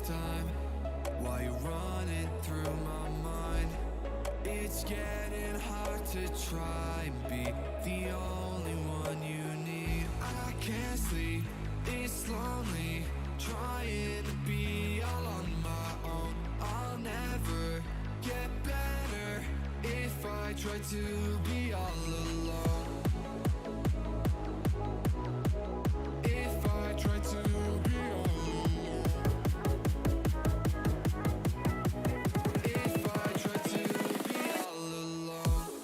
time while you're running through my mind. It's getting hard to try and be the only one you need. I can't sleep, it's lonely, trying to be all on my own. I'll never get better if I try to be all alone. If I try to be all alone. If I try to be all alone.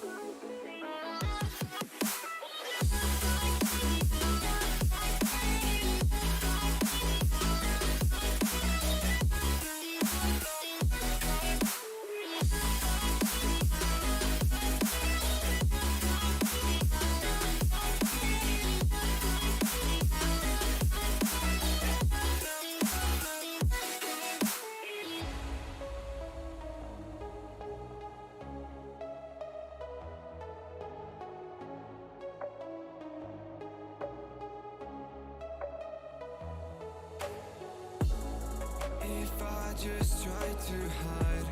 If I just try to hide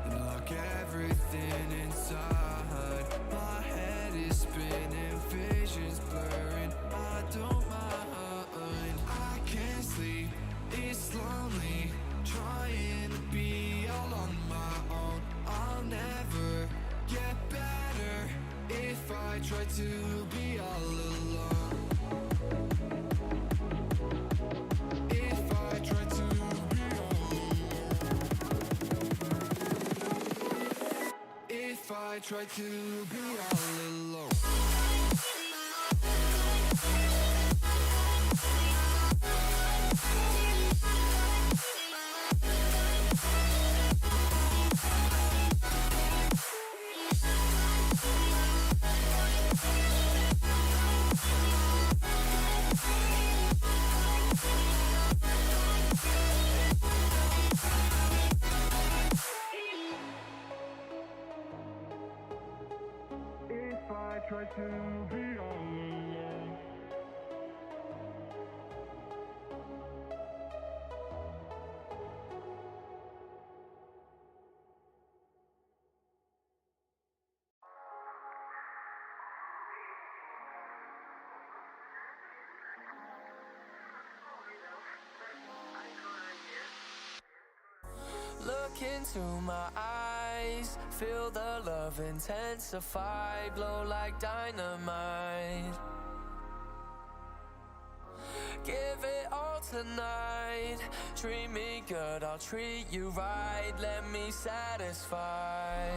and lock everything inside, my head is spinning, visions blurring, I don't mind. I can't sleep, it's lonely, trying to be all on my own. I'll never get better if I try to be all alone. If I try to be all alone. If I try to be all alone. If I try to be all alone. Look into my eyes, feel the love intensify, blow like dynamite. Give it all tonight, treat me good, I'll treat you right, let me satisfy.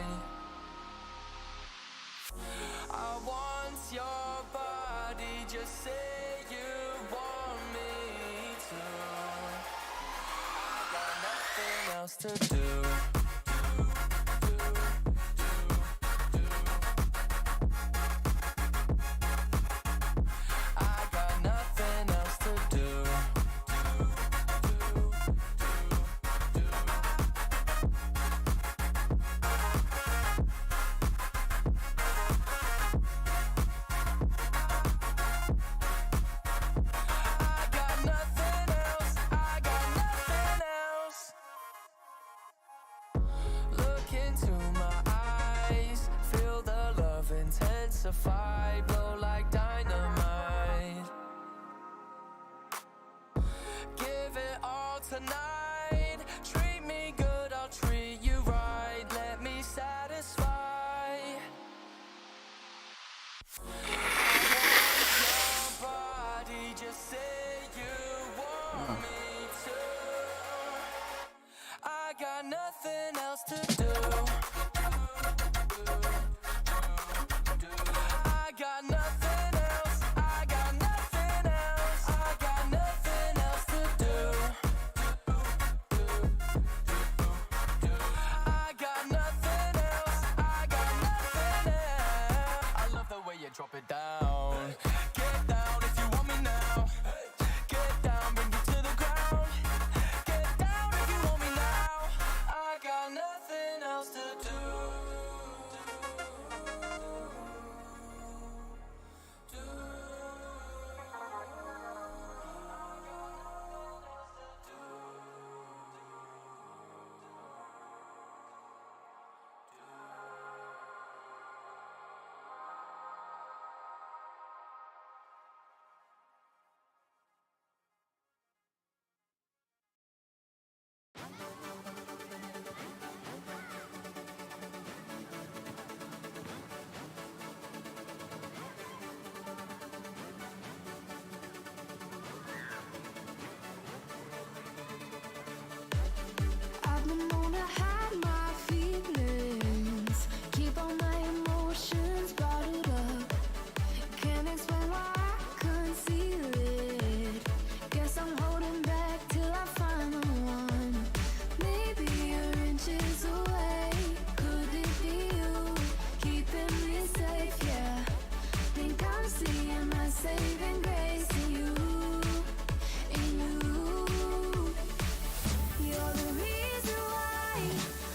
I want your body, just say you want me to. I got nothing else to do. I got nothing else to do. Into my eyes, feel the love intensify, blow like dynamite. Give it all tonight, treat me good, I'll treat you right, let me satisfy. I want your body, just say you want me to. I got nothing else to do. I got nothing else. I got nothing else. I got nothing else to do. I got nothing else. I got nothing else. I love the way you drop it down. Get down if you want me now. Get down, bring it to the ground. Get down if you want me now. I got nothing else to do. Can't explain why I couldn't feel it. Guess I'm holding back till I find the one. Maybe you're inches away. Could it be you keeping me safe? Yeah. Think I'm seeing my saving grace in you. In you. You're the reason why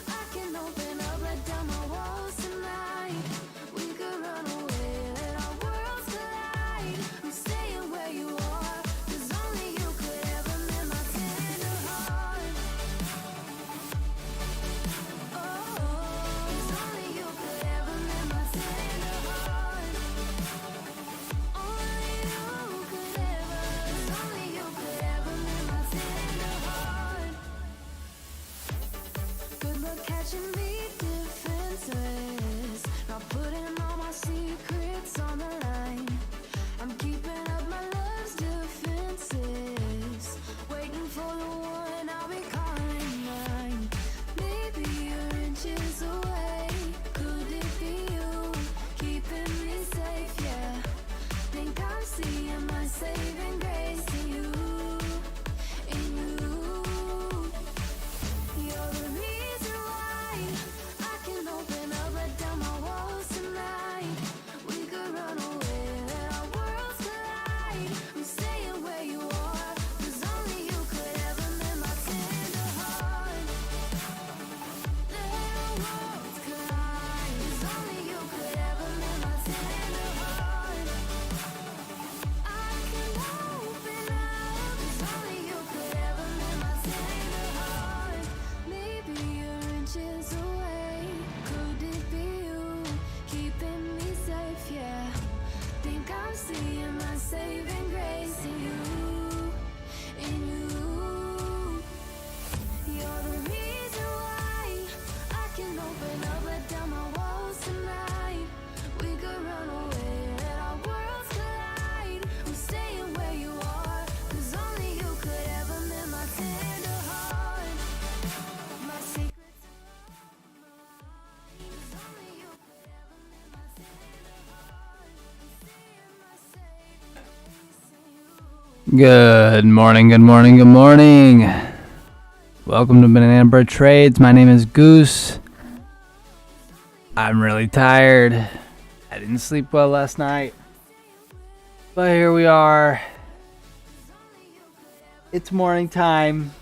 I can open up, let down my walls tonight. We could run away, let our worlds collide. I'm staying where you are, 'cause only you could ever mend my tender heart. Oh, 'cause only you could ever mend my tender heart. Only you could ever, 'cause only you could ever mend my tender heart. Good luck catching me defenseless. Not putting all my secrets on the line. I'm keeping up my love's defenses. Waiting for the one I'll be calling mine. Maybe you're inches away. Could it be you keeping me safe? Yeah. Think I'm seeing my saving grace in you. In you. You're the reason why I can open up, let down my walls tonight. We could run away, let our worlds collide. I'm staying where you are, 'cause only you could ever mend my tender heart. Let our worlds collide, 'cause only you could ever mend my tender heart. I can open up, 'cause only you could ever mend my tender heart. Maybe you're inches away. Could it be you keeping me safe? Yeah. Think I'm seeing my saving grace in you. In you. You're the reason why I can open up, let down my walls tonight. We could run away, let our worlds collide. I'm staying where you are, 'cause only you could ever mend my tender heart. My secrets are on the line, 'cause only you could ever mend my tender heart. I'm seeing my saving grace in you. Good morning, good morning, good morning. Welcome to Banana Bird Trades. My name is Goose. I'm really tired. I didn't sleep well last night. But here we are. It's morning time.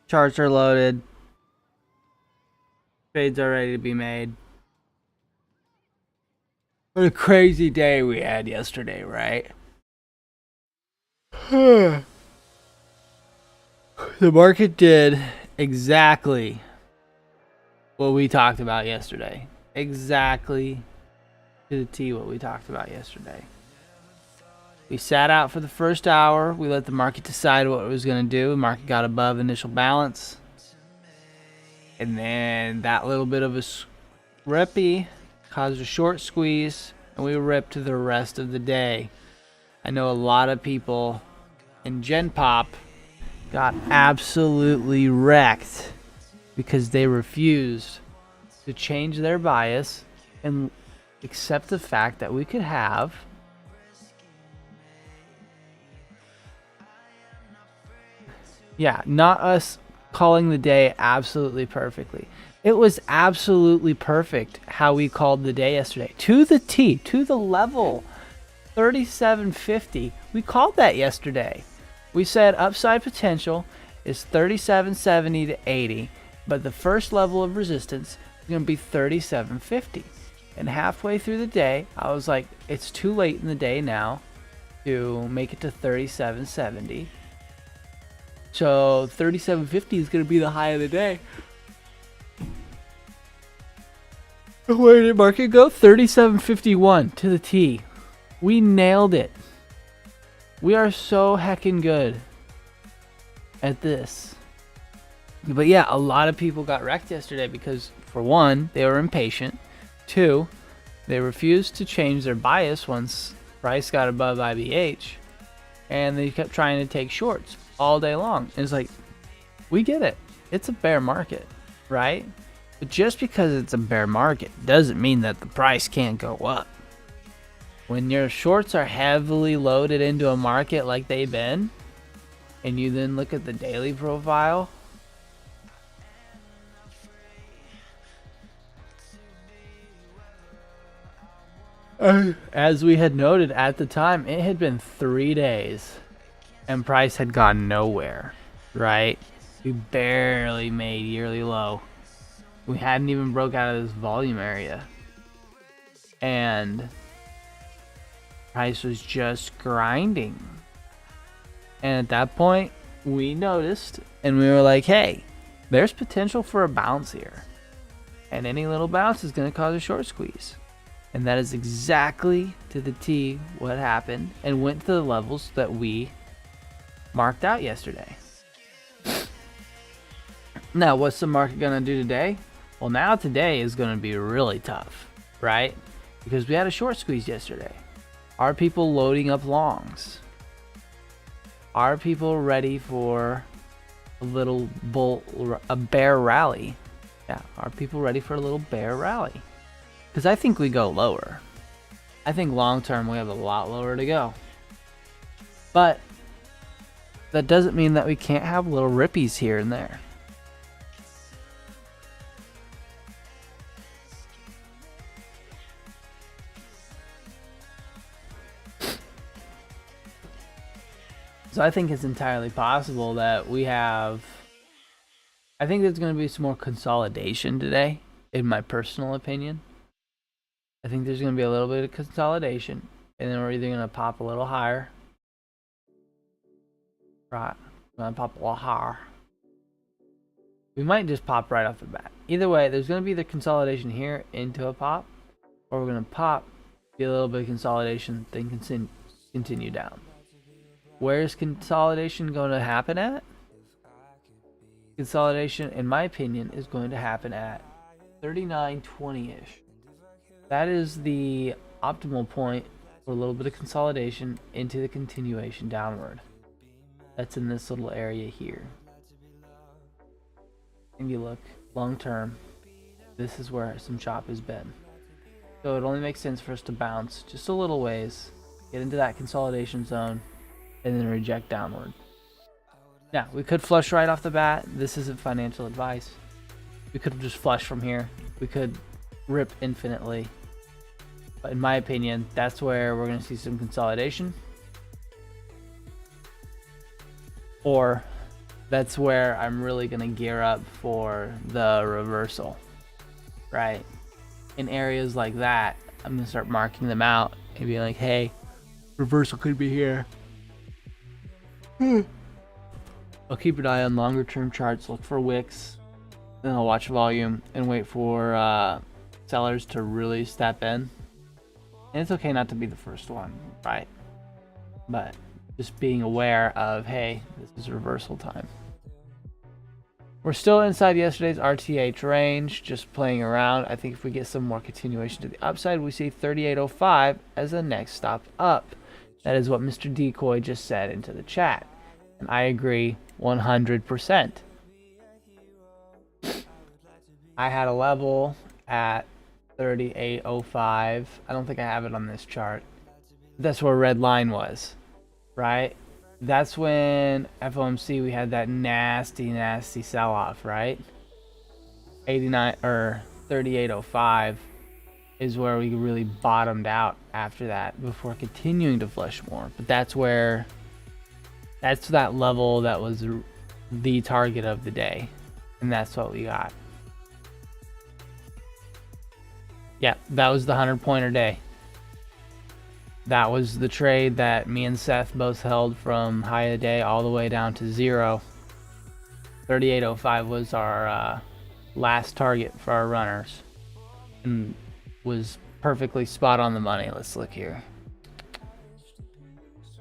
Charts are loaded. Trades are ready to be made. What a crazy day we had yesterday, right? The market did exactly what we talked about yesterday. Exactly to the T what we talked about yesterday. We sat out for the first hour. We let the market decide what it was going to do. The market got above initial balance. And then that little bit of a rippy caused a short squeeze. And we ripped the rest of the day. I know a lot of people in Gen Pop got absolutely wrecked because they refused to change their bias and accept the fact that we could have not us calling the day absolutely perfectly. It was absolutely perfect how we called the day yesterday. To the T, to the level. 37.50. We called that yesterday. We said upside potential is 37.70 to 80, but the first level of resistance is going to be 37.50. And halfway through the day, I was like, it's too late in the day now to make it to 37.70. So 37.50 is going to be the high of the day. Where did market go? 37.51 to the T. We nailed it. We are so heckin' good at this. But yeah, a lot of people got wrecked yesterday because, for one, they were impatient. Two, they refused to change their bias once price got above IBH. And they kept trying to take shorts all day long. And it's like, we get it. It's a bear market, right? But just because it's a bear market doesn't mean that the price can't go up. When your shorts are heavily loaded into a market like they've been, and you then look at the daily profile, as we had noted at the time, it had been 3 days and price had gone nowhere, right? We barely made yearly low. We hadn't even broke out of this volume area. And price was just grinding. And at that point, we noticed and we were like, hey, there's potential for a bounce here. And any little bounce is going to cause a short squeeze. And that is exactly to the T what happened and went to the levels that we marked out yesterday. Now, what's the market going to do today? Well, now today is going to be really tough, right? Because we had a short squeeze yesterday. Are people loading up longs? Are people ready for a little a bear rally? Yeah, are people ready for a little bear rally? Because I think we go lower. I think long term we have a lot lower to go. But that doesn't mean that we can't have little rippies here and there. So I think it's entirely possible that we have... I think there's going to be some more consolidation today, in my personal opinion. I think there's going to be a little bit of consolidation, and then we're either going to pop a little higher. Right, we're going to pop a little higher. We might just pop right off the bat. Either way, there's going to be the consolidation here into a pop, or we're going to pop, get a little bit of consolidation, then continue down. Where's consolidation going to happen at? Consolidation, in my opinion, is going to happen at 39.20-ish. That is the optimal point for a little bit of consolidation into the continuation downward. That's in this little area here. And you look long term, this is where some chop has been. So it only makes sense for us to bounce just a little ways, get into that consolidation zone, and then reject downward. Now, we could flush right off the bat. This isn't financial advice. We could just flush from here. We could rip infinitely. But in my opinion, that's where we're going to see some consolidation. Or that's where I'm really going to gear up for the reversal. Right? In areas like that, I'm going to start marking them out and be like, hey, reversal could be here. I'll keep an eye on longer term charts, look for wicks, then I'll watch volume and wait for sellers to really step in. And it's okay not to be the first one, right? But just being aware of, hey, this is reversal time. We're still inside yesterday's RTH range, just playing around. I think if we get some more continuation to the upside, we see 38.05 as the next stop up. That is what Mr. Decoy just said into the chat. And I agree 100%. I had a level at 38.05. I don't think I have it on this chart. That's where red line was, right? That's when FOMC we had that nasty sell-off, right? 89 or 38.05 is where we really bottomed out after that before continuing to flush more. But that's that level that was the target of the day, and that's what we got. Yeah, that was the 100-pointer day. That was the trade that me and Seth both held from high of the day all the way down to zero. 38.05 was our last target for our runners, and was perfectly spot on the money. Let's look here.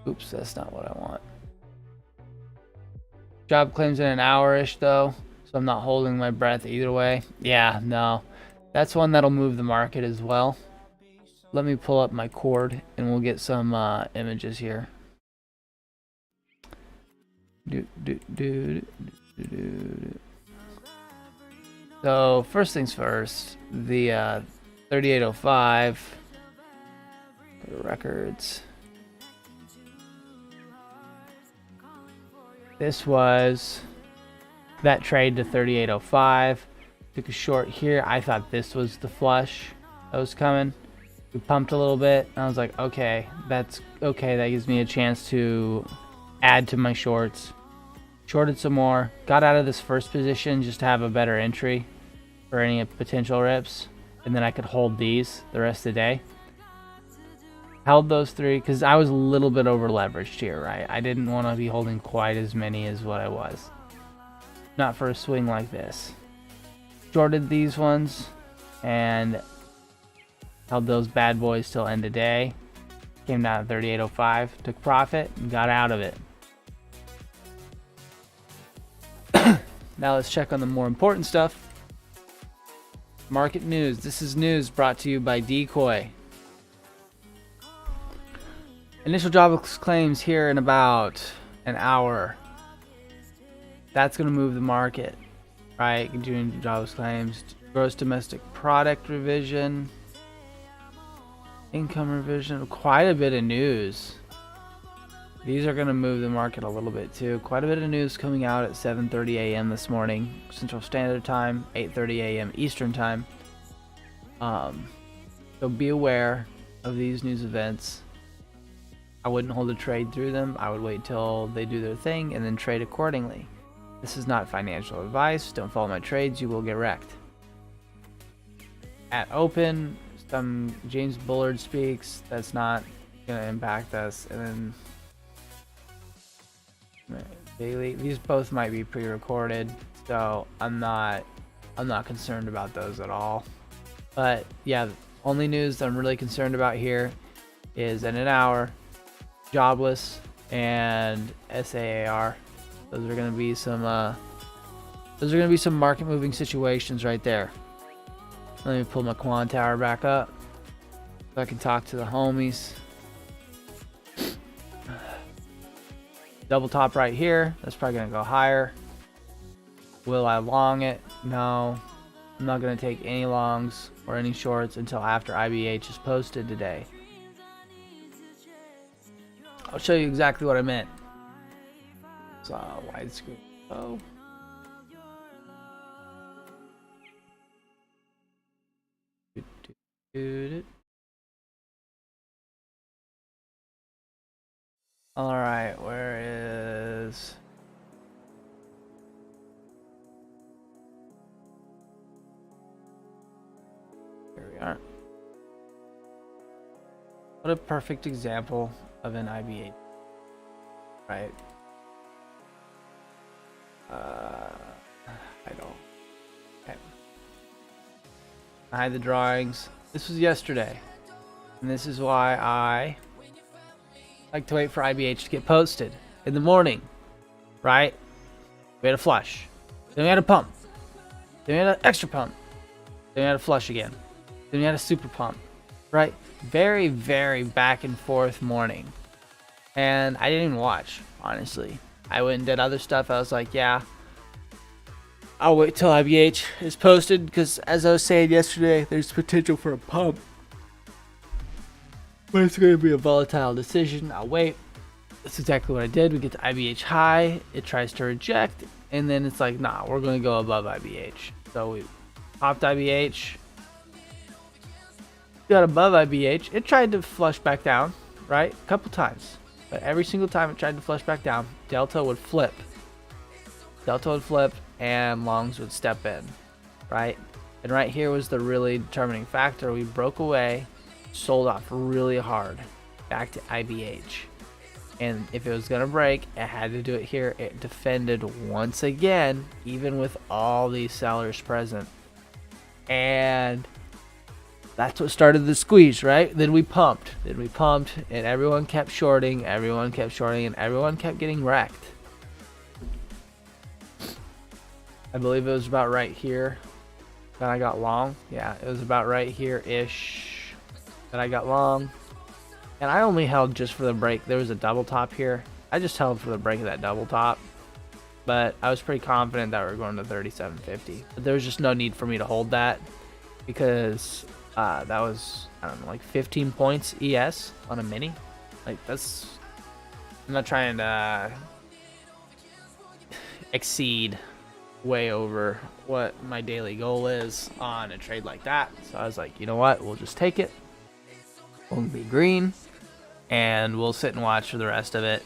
Oops, that's not what I want. Job claims in an hour-ish though, so I'm not holding my breath either way. Yeah, no. That's one that'll move the market as well. Let me pull up my cord and we'll get some images here. So first things first, the 38.05. Records. This was that trade to 38.05. Took a short here. I thought this was the flush that was coming. We pumped a little bit. And I was like, okay, that's okay. That gives me a chance to add to my shorts. Shorted some more. Got out of this first position just to have a better entry for any potential rips. And then I could hold these the rest of the day. Held those three because I was a little bit over leveraged here, right? I didn't want to be holding quite as many as what I was. Not for a swing like this. Shorted these ones and held those bad boys till end of day. Came down to 38.05, took profit and got out of it. Now let's check on the more important stuff. Market news. This is news brought to you by Decoy. Initial jobless claims here in about an hour. That's going to move the market, right? Continuing jobless claims, gross domestic product revision, income revision, quite a bit of news. These are going to move the market a little bit too. Quite a bit of news coming out at 7:30 a.m. this morning, Central Standard Time, 8:30 a.m. Eastern Time. So be aware of these news events. I wouldn't hold a trade through them. I would wait till they do their thing and then trade accordingly. This is not financial advice. Don't follow my trades. You will get wrecked. At open, some James Bullard speaks. That's not going to impact us. And then daily. These both might be pre-recorded, so I'm not concerned about those at all. But yeah, the only news that I'm really concerned about here is in an hour. Jobless and SAAR. Those are going to be some market moving situations right there. Let me pull my Quan Tower back up so I can talk to the homies. Double top right here. That's probably going to go higher. Will I long it? No. I'm not going to take any longs or any shorts until after IBH is posted today. I'll show you exactly what I meant. So widescreen. Oh. All right, where is? Here we are. What a perfect example of an IB8, right? I don't. Okay. I hide the drawings. This was yesterday, and this is why I like to wait for IBH to get posted in the morning, right? We had a flush, then we had a pump, then we had an extra pump, then we had a flush again, then we had a super pump, right? Very, very back and forth morning. And I didn't even watch, honestly. I went and did other stuff. I was like, yeah, I'll wait till IBH is posted because, as I was saying yesterday, there's potential for a pump. But it's going to be a volatile decision. I'll wait. That's exactly what I did. We get to IBH high. It tries to reject. And then it's like, nah, we're going to go above IBH. So we popped IBH. Got above IBH. It tried to flush back down, right? A couple times. But every single time it tried to flush back down, Delta would flip. Delta would flip and longs would step in, right? And right here was the really determining factor. We broke away, sold off really hard back to IBH. And if it was going to break, it had to do it here. It defended once again, even with all these sellers present. And that's what started the squeeze, right? Then we pumped, and everyone kept shorting, and everyone kept getting wrecked. I believe it was about right here that I got long. Yeah, it was about right here-ish that I got long. And I only held just for the break. There was a double top here. I just held for the break of that double top. But I was pretty confident that we were going to 37.50. But there was just no need for me to hold that because That was, I don't know, like 15 points ES on a mini. Like, that's, I'm not trying to exceed way over what my daily goal is on a trade like that. So I was like, you know what, we'll just take it. We'll be green and we'll sit and watch for the rest of it.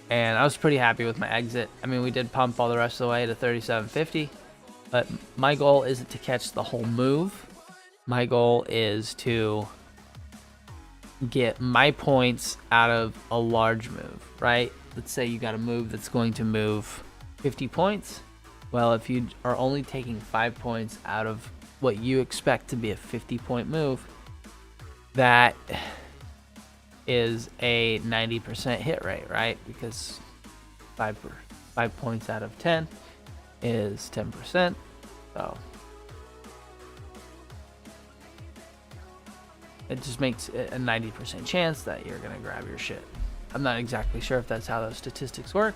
And I was pretty happy with my exit. I mean, we did pump all the rest of the way to 37.50, but my goal isn't to catch the whole move. My goal is to get my points out of a large move, right? Let's say you got a move that's going to move 50 points. Well, if you are only taking 5 points out of what you expect to be a 50-point move, that is a 90% hit rate, right? Because 5 points out of 10 is 10%. So it just makes it a 90% chance that you're going to grab your shit. I'm not exactly sure if that's how those statistics work.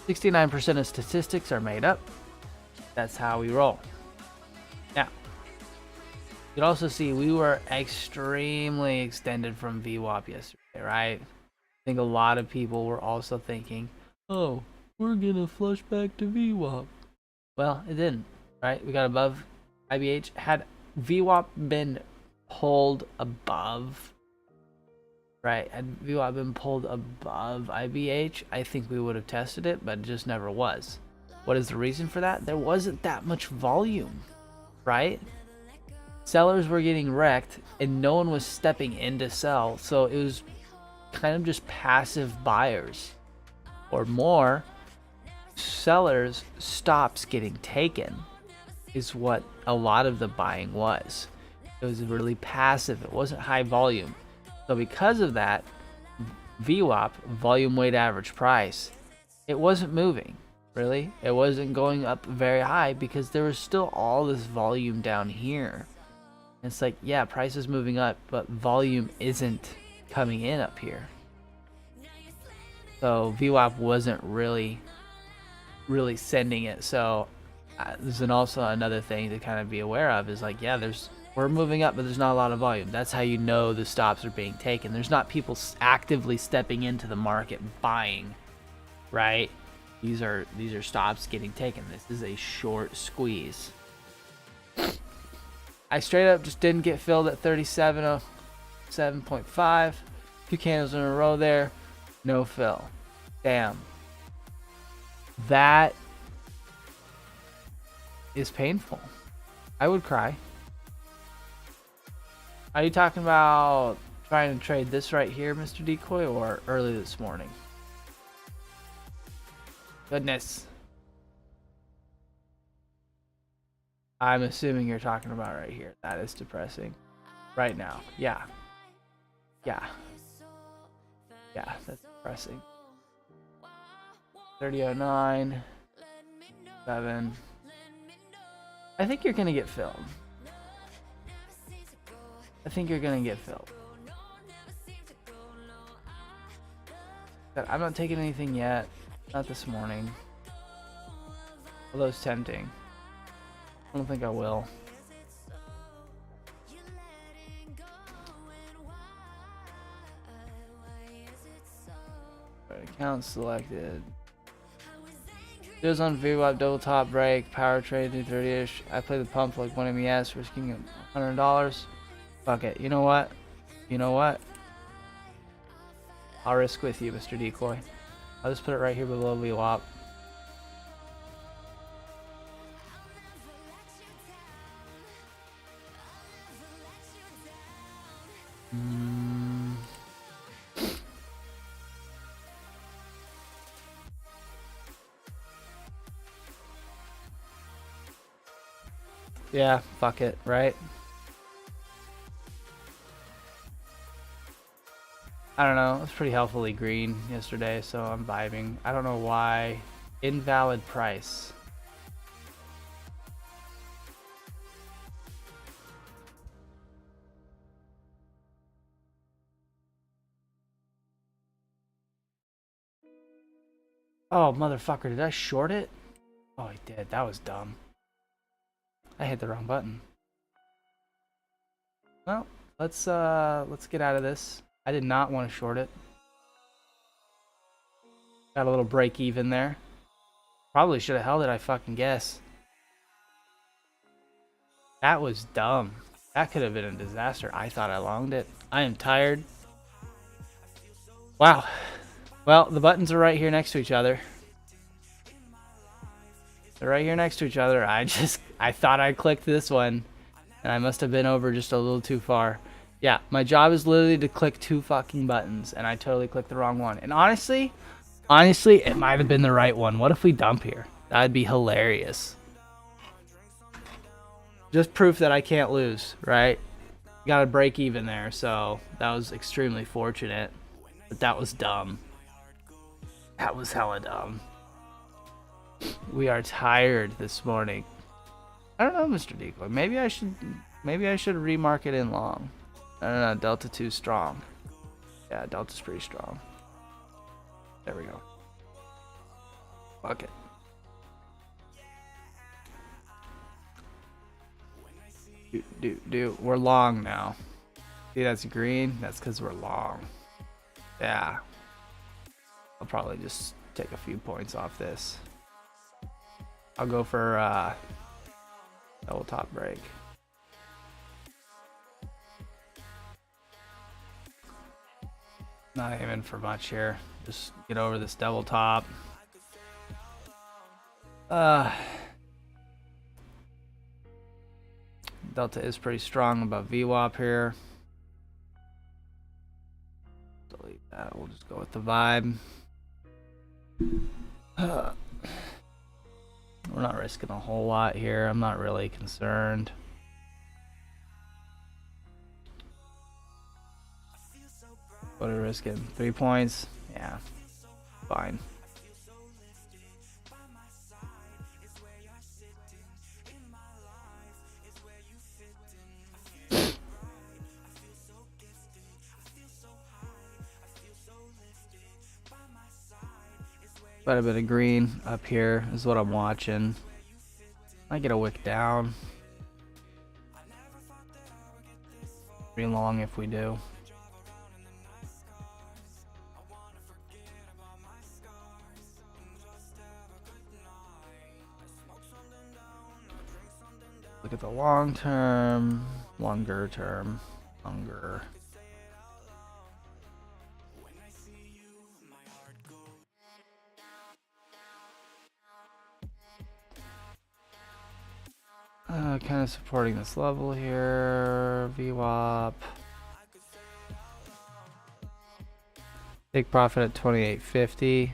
69% of statistics are made up. That's how we roll. Now, you can also see we were extremely extended from VWAP yesterday, right? I think a lot of people were also thinking, oh, we're going to flush back to VWAP. Well, it didn't, right? We got above IBH. Had VWAP been pulled above, right? Had VWAP been pulled above IBH, I think we would have tested it, but it just never was. What is the reason for that? There wasn't that much volume, right? Sellers were getting wrecked and no one was stepping in to sell, so it was kind of just passive buyers, or more sellers stops getting taken is what a lot of the buying was. It was really passive. It wasn't high volume. So because of that, VWAP, volume weighted average price, it wasn't moving, really. It wasn't going up very high because there was still all this volume down here. And it's like, yeah, price is moving up, but volume isn't coming in up here. So VWAP wasn't really sending it. So there's also another thing to kind of be aware of is like, yeah, we're moving up, but there's not a lot of volume. That's how you know the stops are being taken. There's not people actively stepping into the market buying, right? These are stops getting taken. This is a short squeeze. I straight up just didn't get filled at 37.07.5. 2 candles in a row there. No fill. Damn. That is painful. I would cry. Are you talking about trying to trade this right here, Mr. Decoy, or early this morning? Goodness. I'm assuming you're talking about right here. That is depressing. Right now. Yeah. Yeah. Yeah, that's depressing. 30.09. 7. I think you're going to get filled. I think you're going to get filled. But I'm not taking anything yet. Not this morning. Although it's tempting. I don't think I will. Account selected. Goes on VWAP double top break, power trade 230-ish. I play the pump like 1 MES, risking $100. Fuck it. You know what? You know what? I'll risk with you, Mr. Decoy. I'll just put it right here below VWAP. Yeah, fuck it, right? I don't know. It was pretty healthily green yesterday, so I'm vibing. I don't know why. Invalid price. Oh, motherfucker, did I short it? Oh, I did. That was dumb. I hit the wrong button. Well, let's get out of this. I did not want to short it. Got a little break even there. Probably should have held it, I fucking guess. That was dumb. That could have been a disaster. I thought I longed it. I am tired. Wow. Well, the buttons are right here next to each other. They're right here next to each other. I thought I clicked this one, and I must have been over just a little too far. Yeah, my job is literally to click 2 fucking buttons, and I totally clicked the wrong one. And honestly, it might have been the right one. What if we dump here? That'd be hilarious. Just proof that I can't lose, right? Got a break even there, so that was extremely fortunate. But that was dumb. That was hella dumb. We are tired this morning. I don't know, Mr. Decoy. Maybe I should remark it in long. I don't know. Delta 2 strong. Yeah, Delta's pretty strong. There we go. Fuck it. We're long now. See, that's green. That's because we're long. Yeah. I'll probably just take a few points off this. I'll go for double top break. Not aiming for much here. Just get over this double top. Delta is pretty strong above VWAP here. Delete that. We'll just go with the vibe. We're not risking a whole lot here. I'm not really concerned. What are we risking? 3 points? Yeah, fine. Quite a bit of green up here is what I'm watching. Might get a wick down. Pretty long if we do. Look at the long term, longer term, longer. Kind of supporting this level here. VWAP. Take profit at 28.50.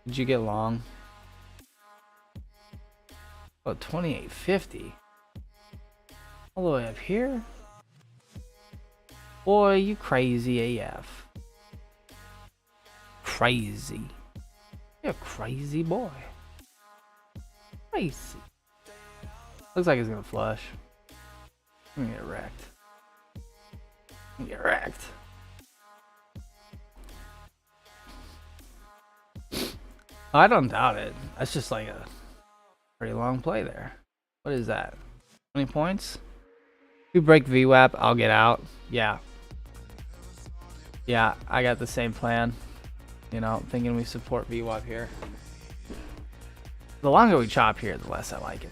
Did you get long? Oh, 28.50. All the way up here? Boy, you crazy AF. Crazy. You're a crazy boy. Crazy. Looks like it's gonna flush. I'm gonna get wrecked. I'm gonna get wrecked. I don't doubt it. That's just like a pretty long play there. What is that? 20 points? If we break VWAP, I'll get out. Yeah. Yeah, I got the same plan. You know, thinking we support VWAP here. The longer we chop here, the less I like it.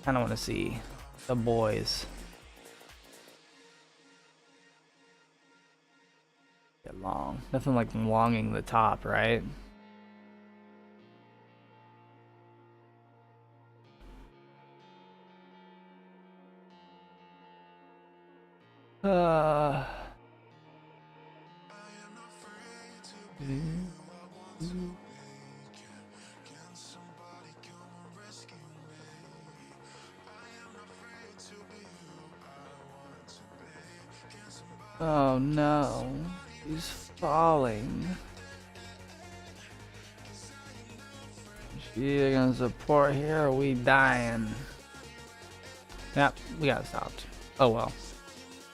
Kind of want to see the boys get long. Nothing like longing the top, right? Oh no, he's falling. She gonna support here or we dying? Yep, we got stopped. Oh well,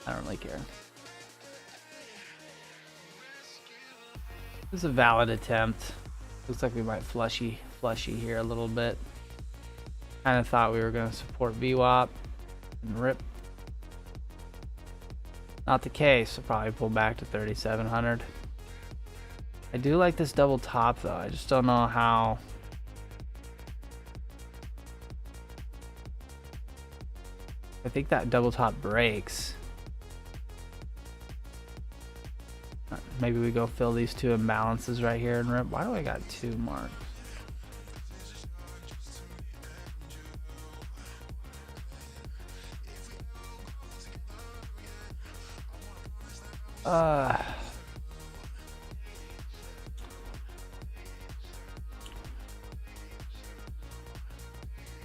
I don't really care. This is a valid attempt. Looks like we might flushy here a little bit. Kind of thought we were gonna support VWAP and rip Not the case. I'll probably pull back to 3,700. I do like this double top though. I just don't know how. I think that double top breaks. Maybe we go fill these two imbalances right here and rip. Why do I got two marks?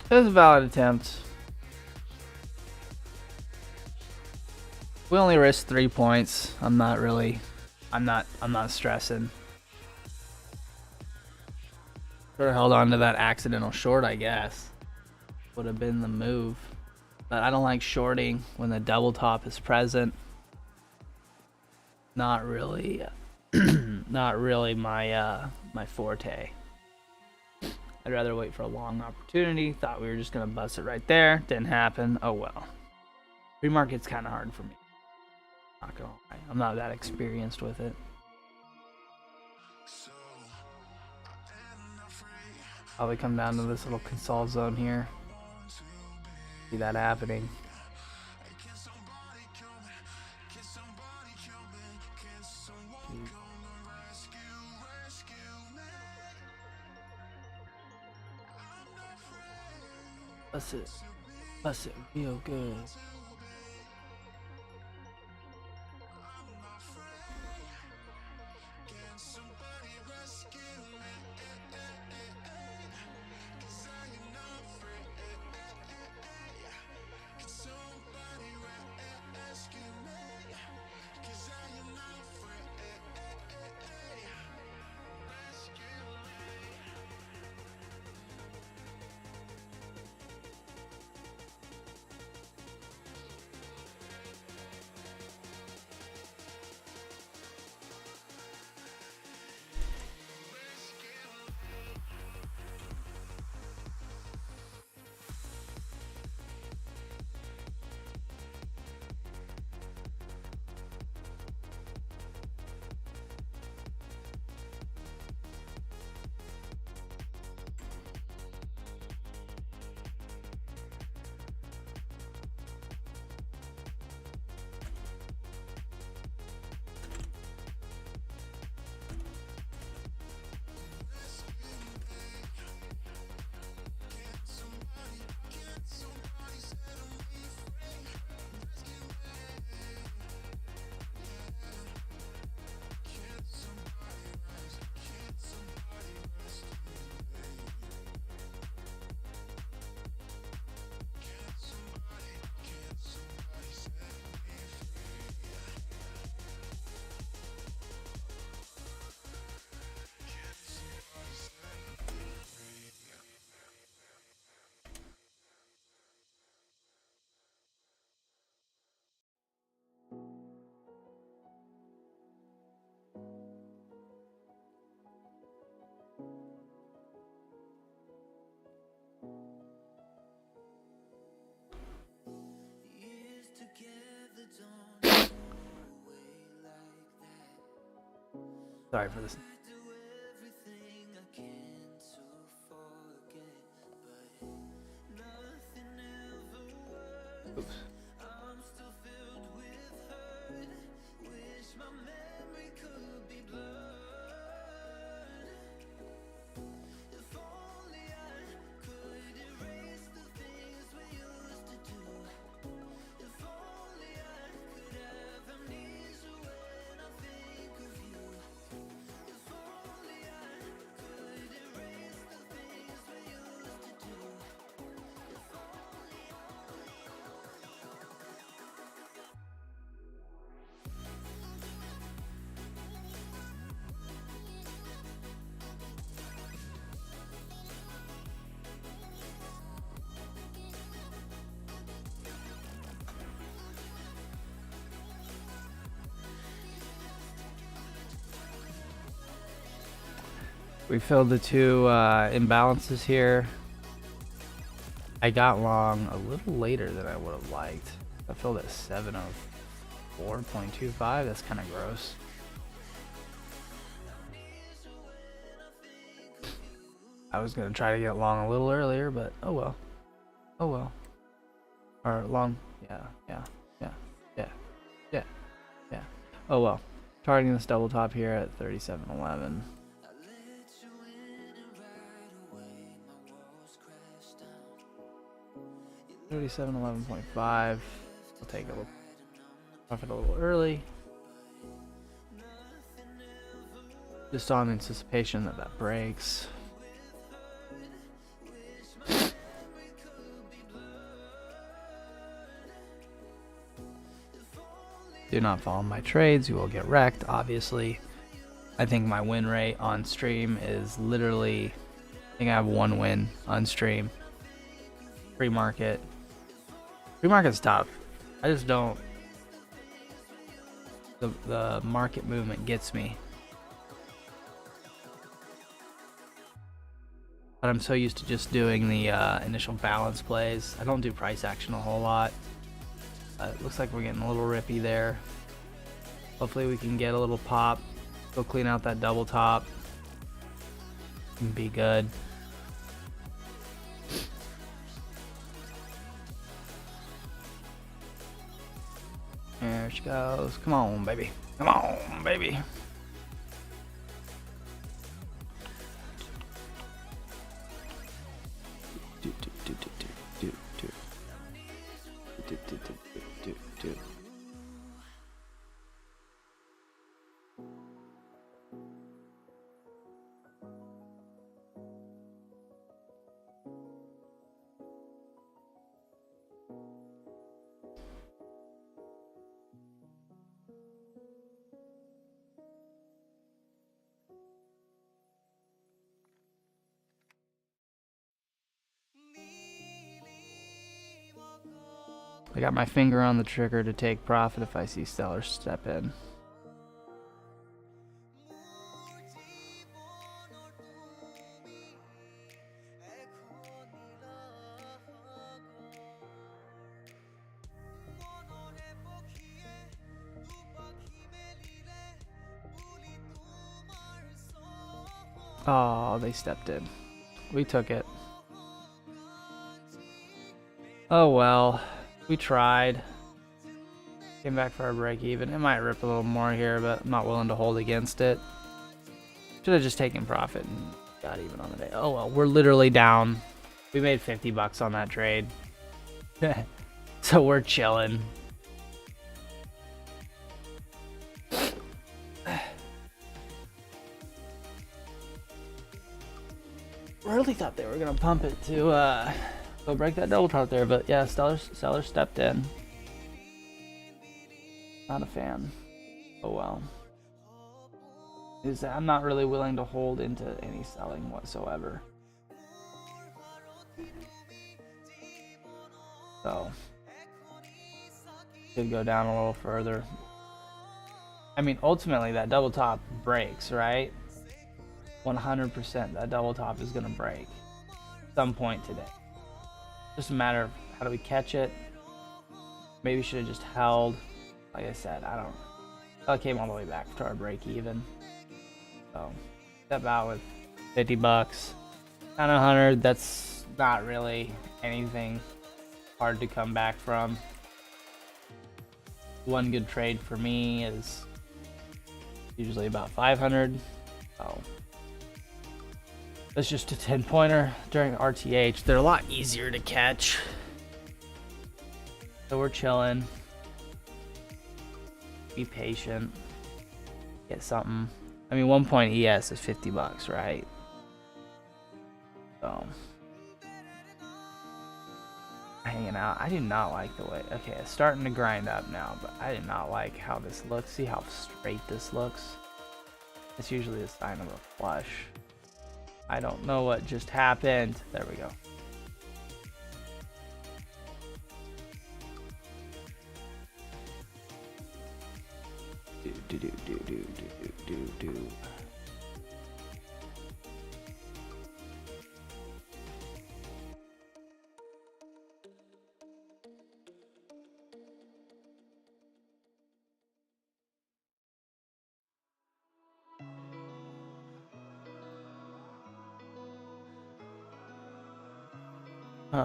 It was a valid attempt. We only risked 3 points. I'm not stressing. Sort of held on to that accidental short, I guess. Would have been the move. But I don't like shorting when the double top is present. Not really not really my forte. I'd rather wait for a long opportunity. Thought we were just gonna bust it right there. Didn't happen. Oh well. Pre-market's kind of hard for me. Not gonna lie. I'm not that experienced with it. Probably come down to this little console zone here. See that happening. Bust it real good. Sorry for this. Oops. We filled the two imbalances here. I got long a little later than I would have liked. I filled at 7:05. 4.25. That's kind of gross. I was gonna try to get long a little earlier, but oh well. Oh well. Or long. Yeah. Oh well. Targeting this double top here at 37.11. 37.11.5. We'll take a little profit a little early. Just on anticipation that that breaks. Do not follow my trades, you will get wrecked, obviously. I think my win rate on stream is literally, I think I have 1 win on stream. Pre-market. Pre-market's tough. I just don't, the market movement gets me. But I'm so used to just doing the initial balance plays. I don't do price action a whole lot. It looks like we're getting a little rippy there. Hopefully we can get a little pop. Go clean out that double top. And be good. There she goes. Come on, baby. Come on, baby. I got my finger on the trigger to take profit if I see sellers step in. Oh, they stepped in. We took it. Oh well. We tried. Came back for our break even. It might rip a little more here, but I'm not willing to hold against it. Should have just taken profit and got even on the day. Oh well, we're literally down. We made 50 bucks on that trade. So we're chilling. Really thought they were gonna pump it to go break that double top there, but yeah, sellers stepped in. Not a fan. Oh well. I'm not really willing to hold into any selling whatsoever. So could go down a little further. I mean, ultimately that double top breaks, right? 100% that double top is gonna break at some point today. Just a matter of how do we catch it. Maybe should have just held. Like I said, I came all the way back to our break even. So step out with 50 bucks. On 100, that's not really anything hard to come back from. One good trade for me is usually about 500. So that's just a 10-pointer during RTH. They're a lot easier to catch. So we're chilling. Be patient. Get something. I mean, 1 point ES is 50 bucks, right? So hanging out. I do not like the way. Okay, it's starting to grind up now, but I do not like how this looks. See how straight this looks? It's usually a sign of a flush. I don't know what just happened. There we go. Do. What's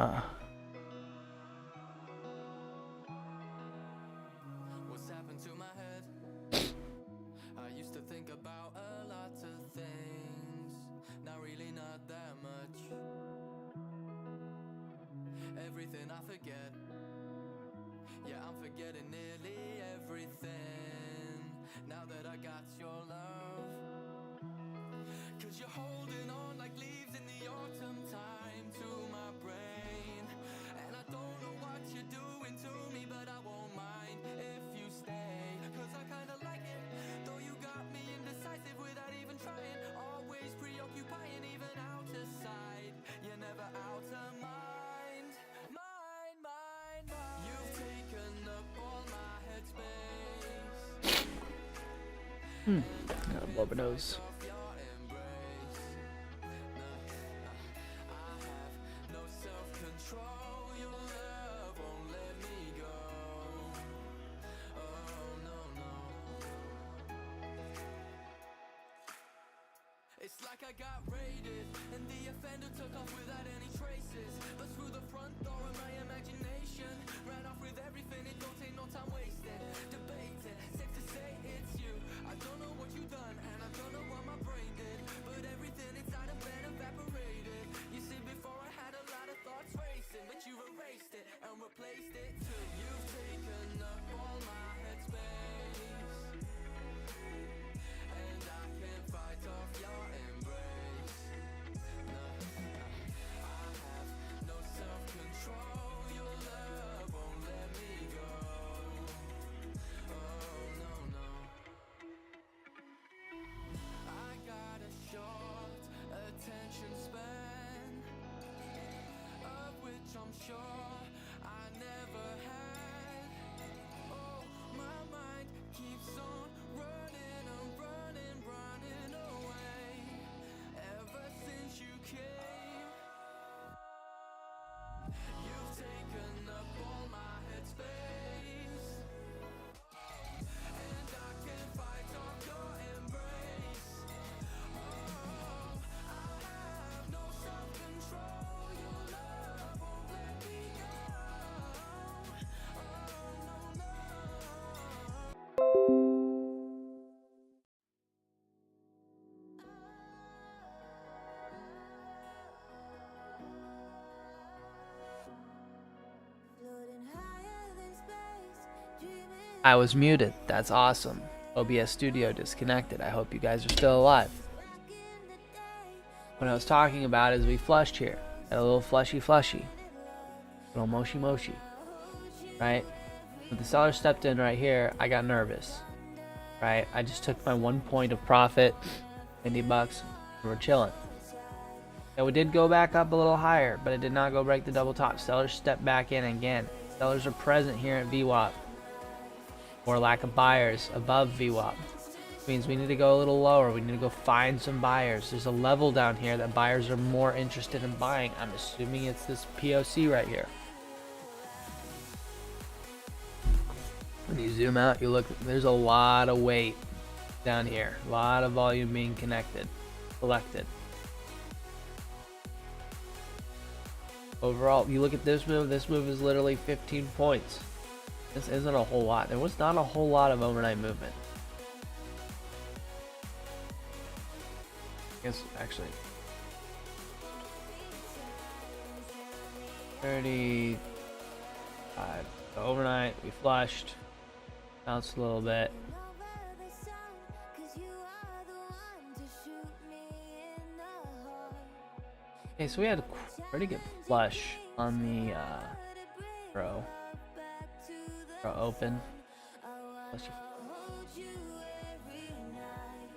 happened to my head? I used to think about a lot of things, now really not that much. Everything I forget, yeah, I'm forgetting nearly everything now that I got your love. Cause you're holding on like leaves in the autumn time to my brain. And I don't know what you're doing to me, but I won't mind if you stay. Cause I kinda like it, though you got me indecisive without even trying. Always preoccupying, even out of sight. You're never out of mind. Mind. You've taken up all my headspace. Got a blubber nose. No self-control, your love won't let me go. Oh no. It's like I got raided and the offender took off without any traces. But through the front door of my imagination, ran off with everything, it don't take no time wasted. Debating, safe to say it's you. I don't know what you done and I don't know what my brain did, but everything inside of it evaporated. You see, before I had a lot of thoughts racing, but you erased it and replaced it too. You've taken up all my headspace, and I can't fight off your embrace. I have no self-control, your love won't let me go. Oh no. I got a short attention span, of which I'm sure I never had. Oh, my mind keeps on running, I'm running away. Ever since you came, you've taken up all my headspace, and I can't fight off your embrace. Oh, I have no self-control, your love won't let me go. Oh no. Floating higher than space, dreaming. I was muted. That's awesome. OBS Studio disconnected. I hope you guys are still alive. What I was talking about is we flushed here. Got a little flushy. Little moshi. Right? When the seller stepped in right here, I got nervous. Right? I just took my 1 point of profit, $50, and we're chilling. And we did go back up a little higher, but it did not go break the double top. Sellers stepped back in again. Sellers are present here at VWAP. Or lack of buyers above VWAP. Which means we need to go a little lower. We need to go find some buyers. There's a level down here that buyers are more interested in buying. I'm assuming it's this POC right here. When you zoom out, you look, there's a lot of weight down here. A lot of volume being collected. Overall, you look at this move is literally 15 points. This isn't a whole lot. There was not a whole lot of overnight movement. I guess, actually. 35. Overnight, we flushed. Bounced a little bit. Over the sun, 'cause you are the one to shoot me in the heart. Okay, so we had a pretty good flush on the pro open. Flush. Hold you every night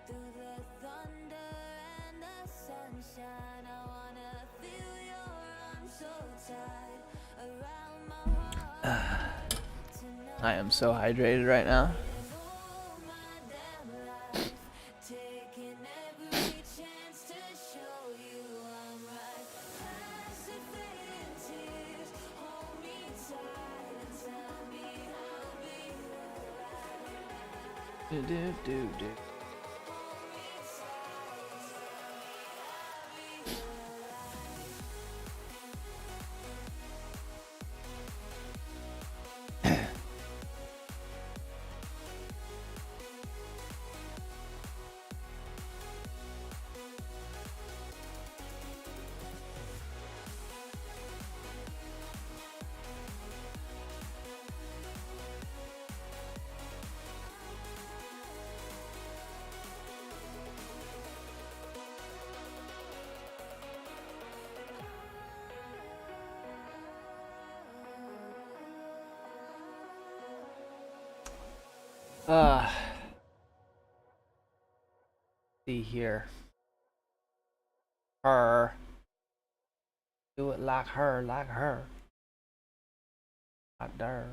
through the thunder and the sunshine. I wanna feel your arms so tight around my heart. I am so hydrated right now. All my damn life, taking every chance to show you I'm right. Passive fading tears, hold me tight and tell me I'll be alright. Do. See here. Her. Do it like her, like her. Not there.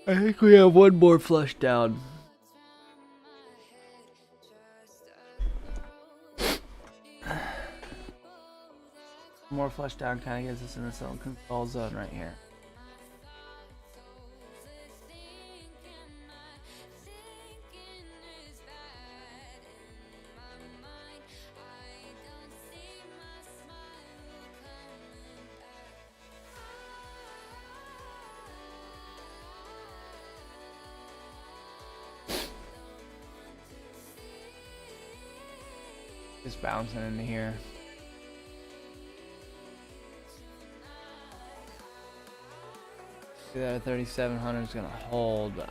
I think we have one more flush down. More flush down kind of gets us in this little control zone right here. Just bouncing into here. See that 3,700 is gonna hold. But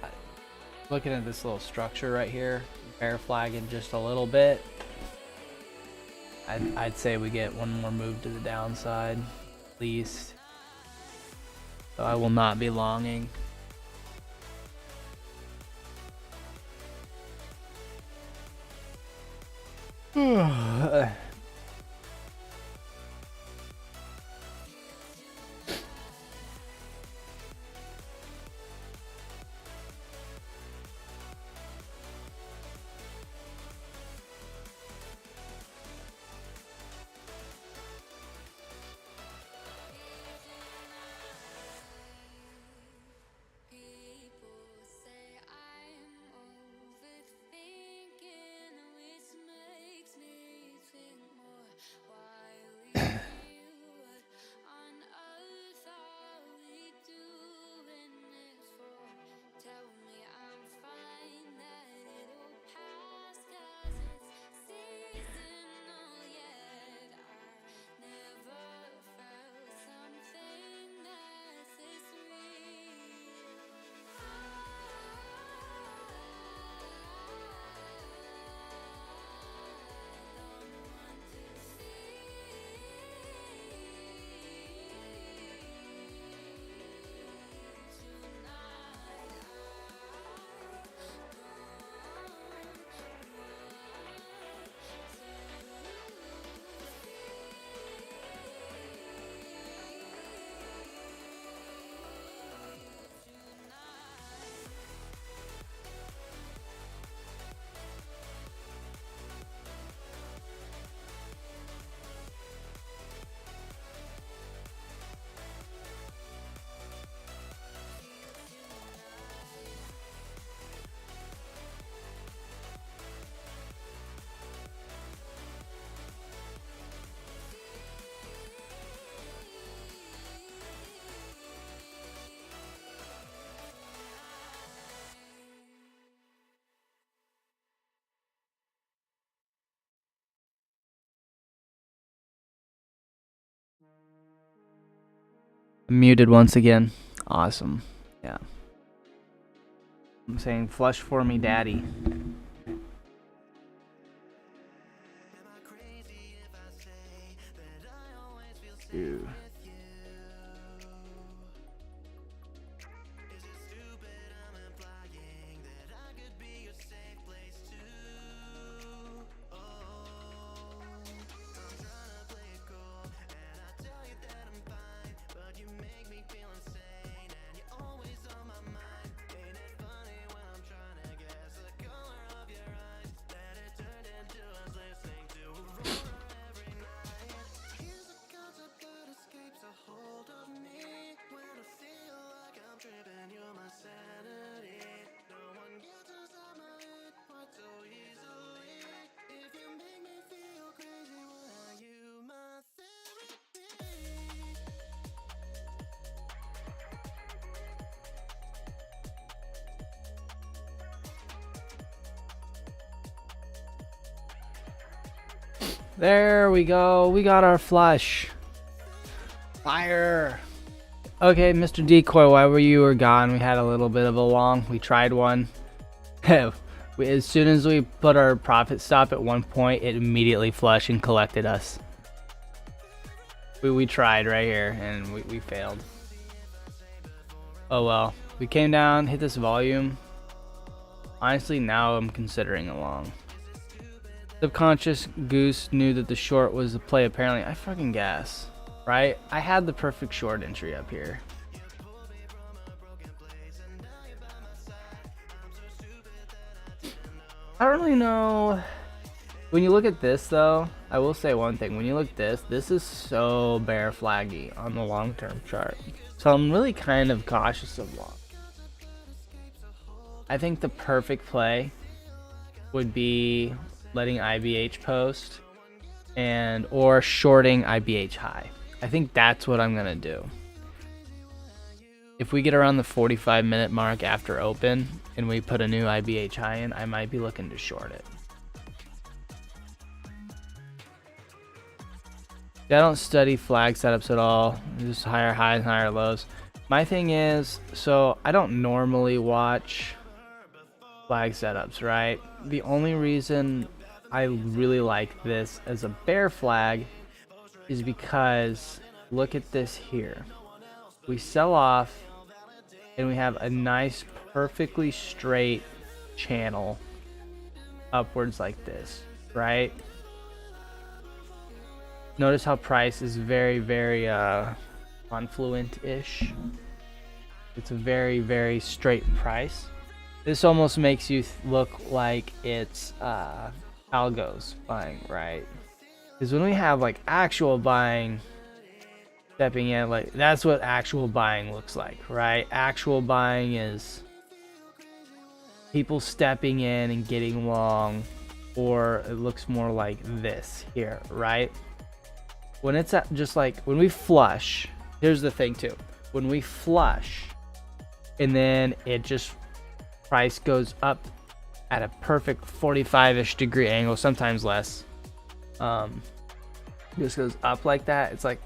looking at this little structure right here, bear flagging just a little bit. I'd say we get one more move to the downside, at least. So I will not be longing. Muted once again. Awesome. Yeah. I'm saying flush for me, daddy. Ew. There we go. We got our flush. Fire. Okay, Mr. Decoy, while you were gone, we had a little bit of a long. We tried one. As soon as we put our profit stop at one point, it immediately flushed and collected us. We tried right here and we failed. Oh well. We came down, hit this volume. Honestly, now I'm considering a long. Subconscious goose knew that the short was the play apparently. I fucking guess. Right? I had the perfect short entry up here. I don't really know. When you look at this though, I will say one thing. When you look at this is so bear flaggy on the long-term chart. So I'm really kind of cautious of long. I think the perfect play would be letting IBH post and or shorting IBH high. I think that's what I'm gonna do. If we get around the 45-minute mark after open and we put a new IBH high in, I might be looking to short it. I don't study flag setups at all. Just higher highs and higher lows. My thing is, so I don't normally watch flag setups, right? The only reason I really like this as a bear flag is because look at this here. We sell off and we have a nice, perfectly straight channel upwards like this, right? Notice how price is very, very confluent-ish. It's a very, very straight price. This almost makes you look like it's algos buying, right? Because when we have like actual buying stepping in, like that's what actual buying looks like, right? Actual buying is people stepping in and getting long, or it looks more like this here, right? When it's at just like when we flush, here's the thing too. When we flush and then it just price goes up at a perfect 45-ish degree angle, sometimes less. Just goes up like that. It's like,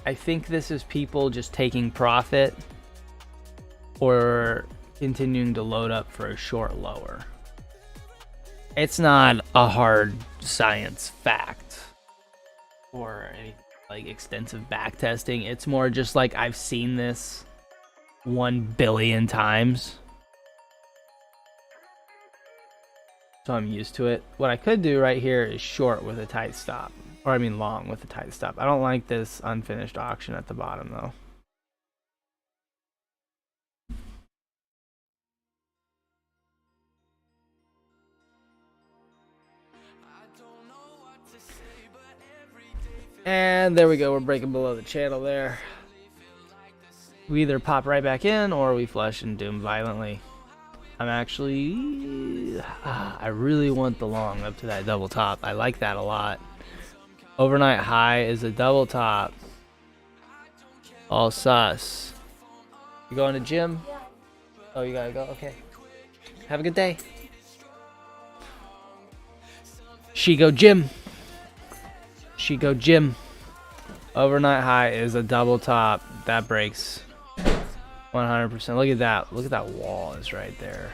I think this is people just taking profit or continuing to load up for a short lower. It's not a hard science fact or any like extensive back testing. It's more just like I've seen this 1 billion times. So I'm used to it. What I could do right here is short with a tight stop. Or I mean long with a tight stop. I don't like this unfinished auction at the bottom though. And there we go. We're breaking below the channel there. We either pop right back in or we flush and doom violently. I'm actually, I really want the long up to that double top. I like that a lot. Overnight high is a double top. All sus. You going to gym? Yeah. Oh, you gotta go? Okay. Have a good day. She go gym. She go gym. Overnight high is a double top. That breaks 100%. Look at that. Look at that wall is right there.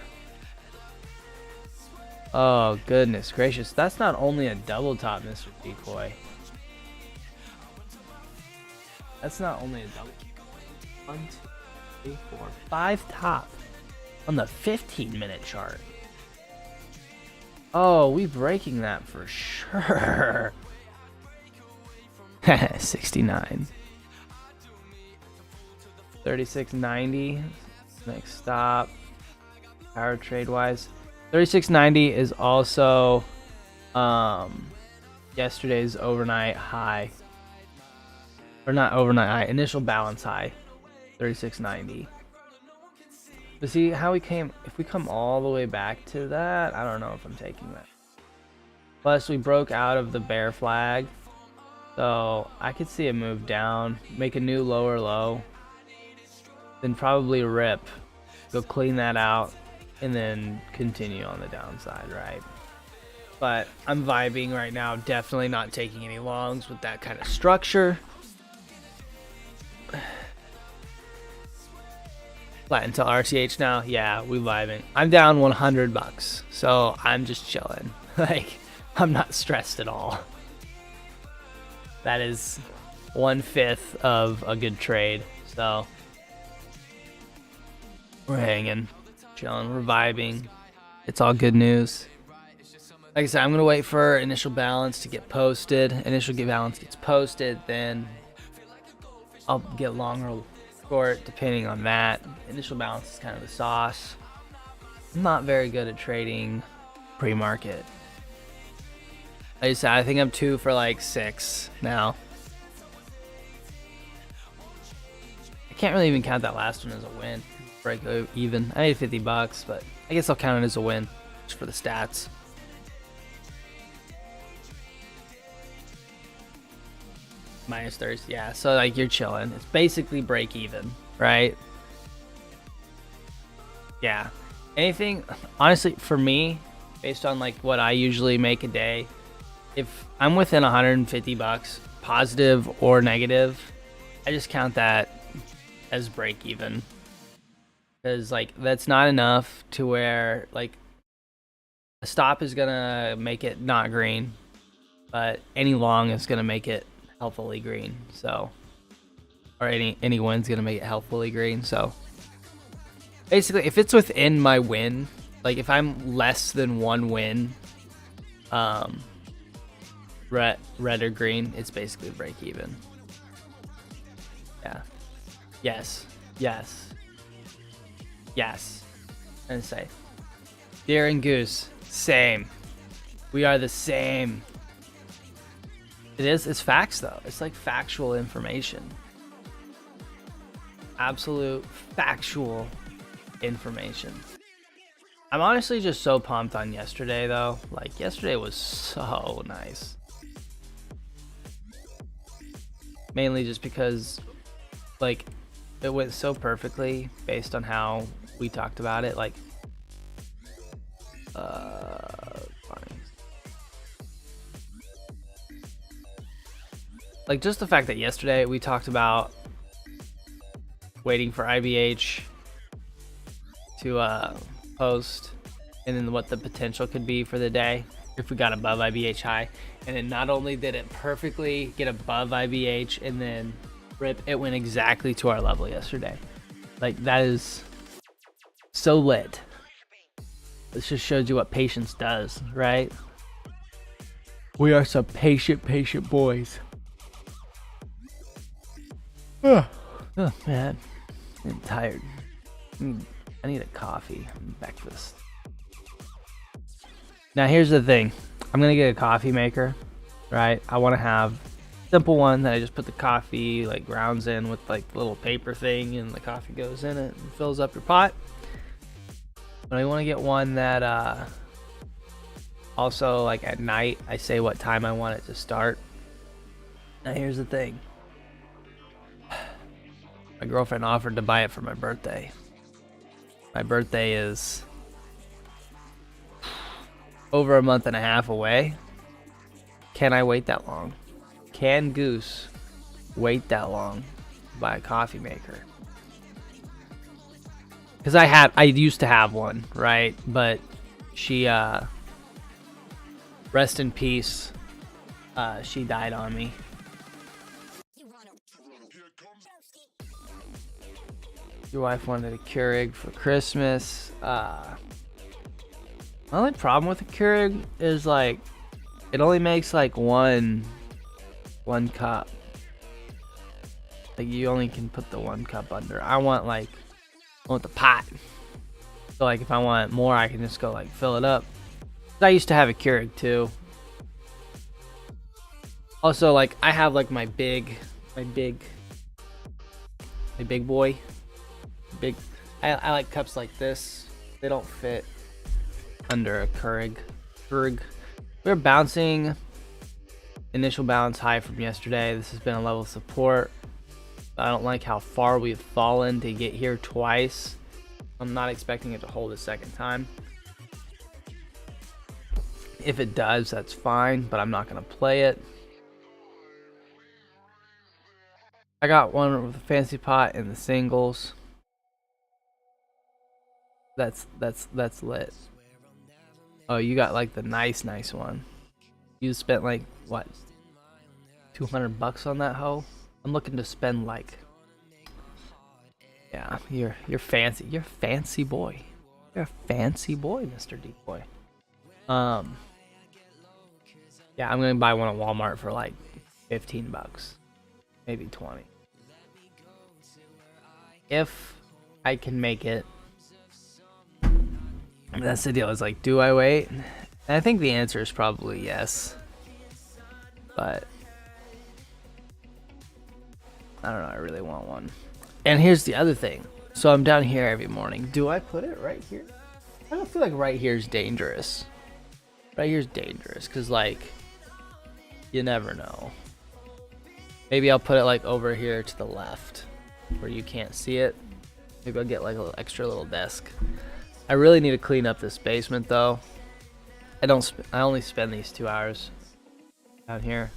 Oh, goodness gracious. That's not only a double top, Mr. Decoy. That's not only a double. 1, 2, 3, 4, 5 top on the 15-minute chart. Oh, we breaking that for sure. 69. 36.90. Next stop. Power trade wise. 36.90 is also yesterday's overnight high. Or not overnight high, initial balance high. 36.90. But see how we came, if we come all the way back to that, I don't know if I'm taking that. Plus we broke out of the bear flag. So I could see a move down, make a new lower low, then probably rip, go clean that out, and then continue on the downside, right? But I'm vibing right now, definitely not taking any longs with that kind of structure. Flat until RTH now. Yeah, we vibing. I'm down $100, so I'm just chilling. Like, I'm not stressed at all. That is 1/5 of a good trade. So we're hanging, chilling, we're vibing. It's all good news. Like I said, I'm gonna wait for initial balance to get posted. Initial balance gets posted, then I'll get long or short depending on that. Initial balance is kind of the sauce. I'm not very good at trading pre-market. Like I said, I think I'm 2 for like 6 now. I can't really even count that last one as a win. Break even. I made $50, but I guess I'll count it as a win just for the stats. -30, yeah. So like you're chilling. It's basically break even, right? Yeah. Anything, honestly, for me, based on like what I usually make a day, if I'm within $150, positive or negative, I just count that as break even. Because like that's not enough to where like a stop is gonna make it not green, but any long is gonna make it healthily green. So, or any win's gonna make it healthily green. So basically, if it's within my win, like if I'm less than 1 win, red or green, it's basically break even. Yeah. Yes. And say, deer and goose, same. We are the same. It's facts though. It's like factual information. Absolute factual information. I'm honestly just so pumped on yesterday though. Like yesterday was so nice. Mainly just because like it went so perfectly based on how we talked about it. Like like just the fact that yesterday we talked about waiting for IBH to post, and then what the potential could be for the day if we got above IBH high. And then not only did it perfectly get above IBH, and then rip, it went exactly to our level yesterday. Like that is so lit. This just shows you what patience does, right? We are some patient boys. Oh man, I'm tired. I need a coffee. I'm back to this. Now here's the thing. I'm gonna get a coffee maker, right? I want to have a simple one that I just put the coffee like grounds in with like the little paper thing, and the coffee goes in it and fills up your pot. But I want to get one that also like at night I say what time I want it to start. Now here's the thing. My girlfriend offered to buy it for my birthday. My birthday is over a month and a half away. Can I wait that long? Can Goose wait that long to buy a coffee maker? Because I used to have one, right? But she, rest in peace, she died on me. Your wife wanted a Keurig for Christmas. My only problem with the Keurig is like it only makes like one cup. Like you only can put the 1 cup under. I want the pot. So like if I want more, I can just go like fill it up. I used to have a Keurig too. Also like I have like my big boy. I like cups like this. They don't fit under a Keurig. We're bouncing initial balance high from yesterday. This has been a level of support. I don't like how far we've fallen to get here twice. I'm not expecting it to hold a second time. If it does, that's fine, but I'm not going to play it. I got one with a fancy pot in the singles. That's lit. Oh, you got like the nice one. You spent like what, $200 on that hoe? I'm looking to spend like, yeah, you're fancy. You're a fancy boy. You're a fancy boy, Mr. Decoy. Yeah, I'm gonna buy one at Walmart for like $15, maybe 20. If I can make it. That's the deal. It's like, do I wait? And I think the answer is probably yes. But I don't know. I really want one. And here's the other thing. So I'm down here every morning. Do I put it right here? I don't feel like right here is dangerous. Right here's dangerous because, like, you never know. Maybe I'll put it like over here to the left where you can't see it. Maybe I'll get like a little extra little desk. I really need to clean up this basement though. I only spend these 2 hours down here.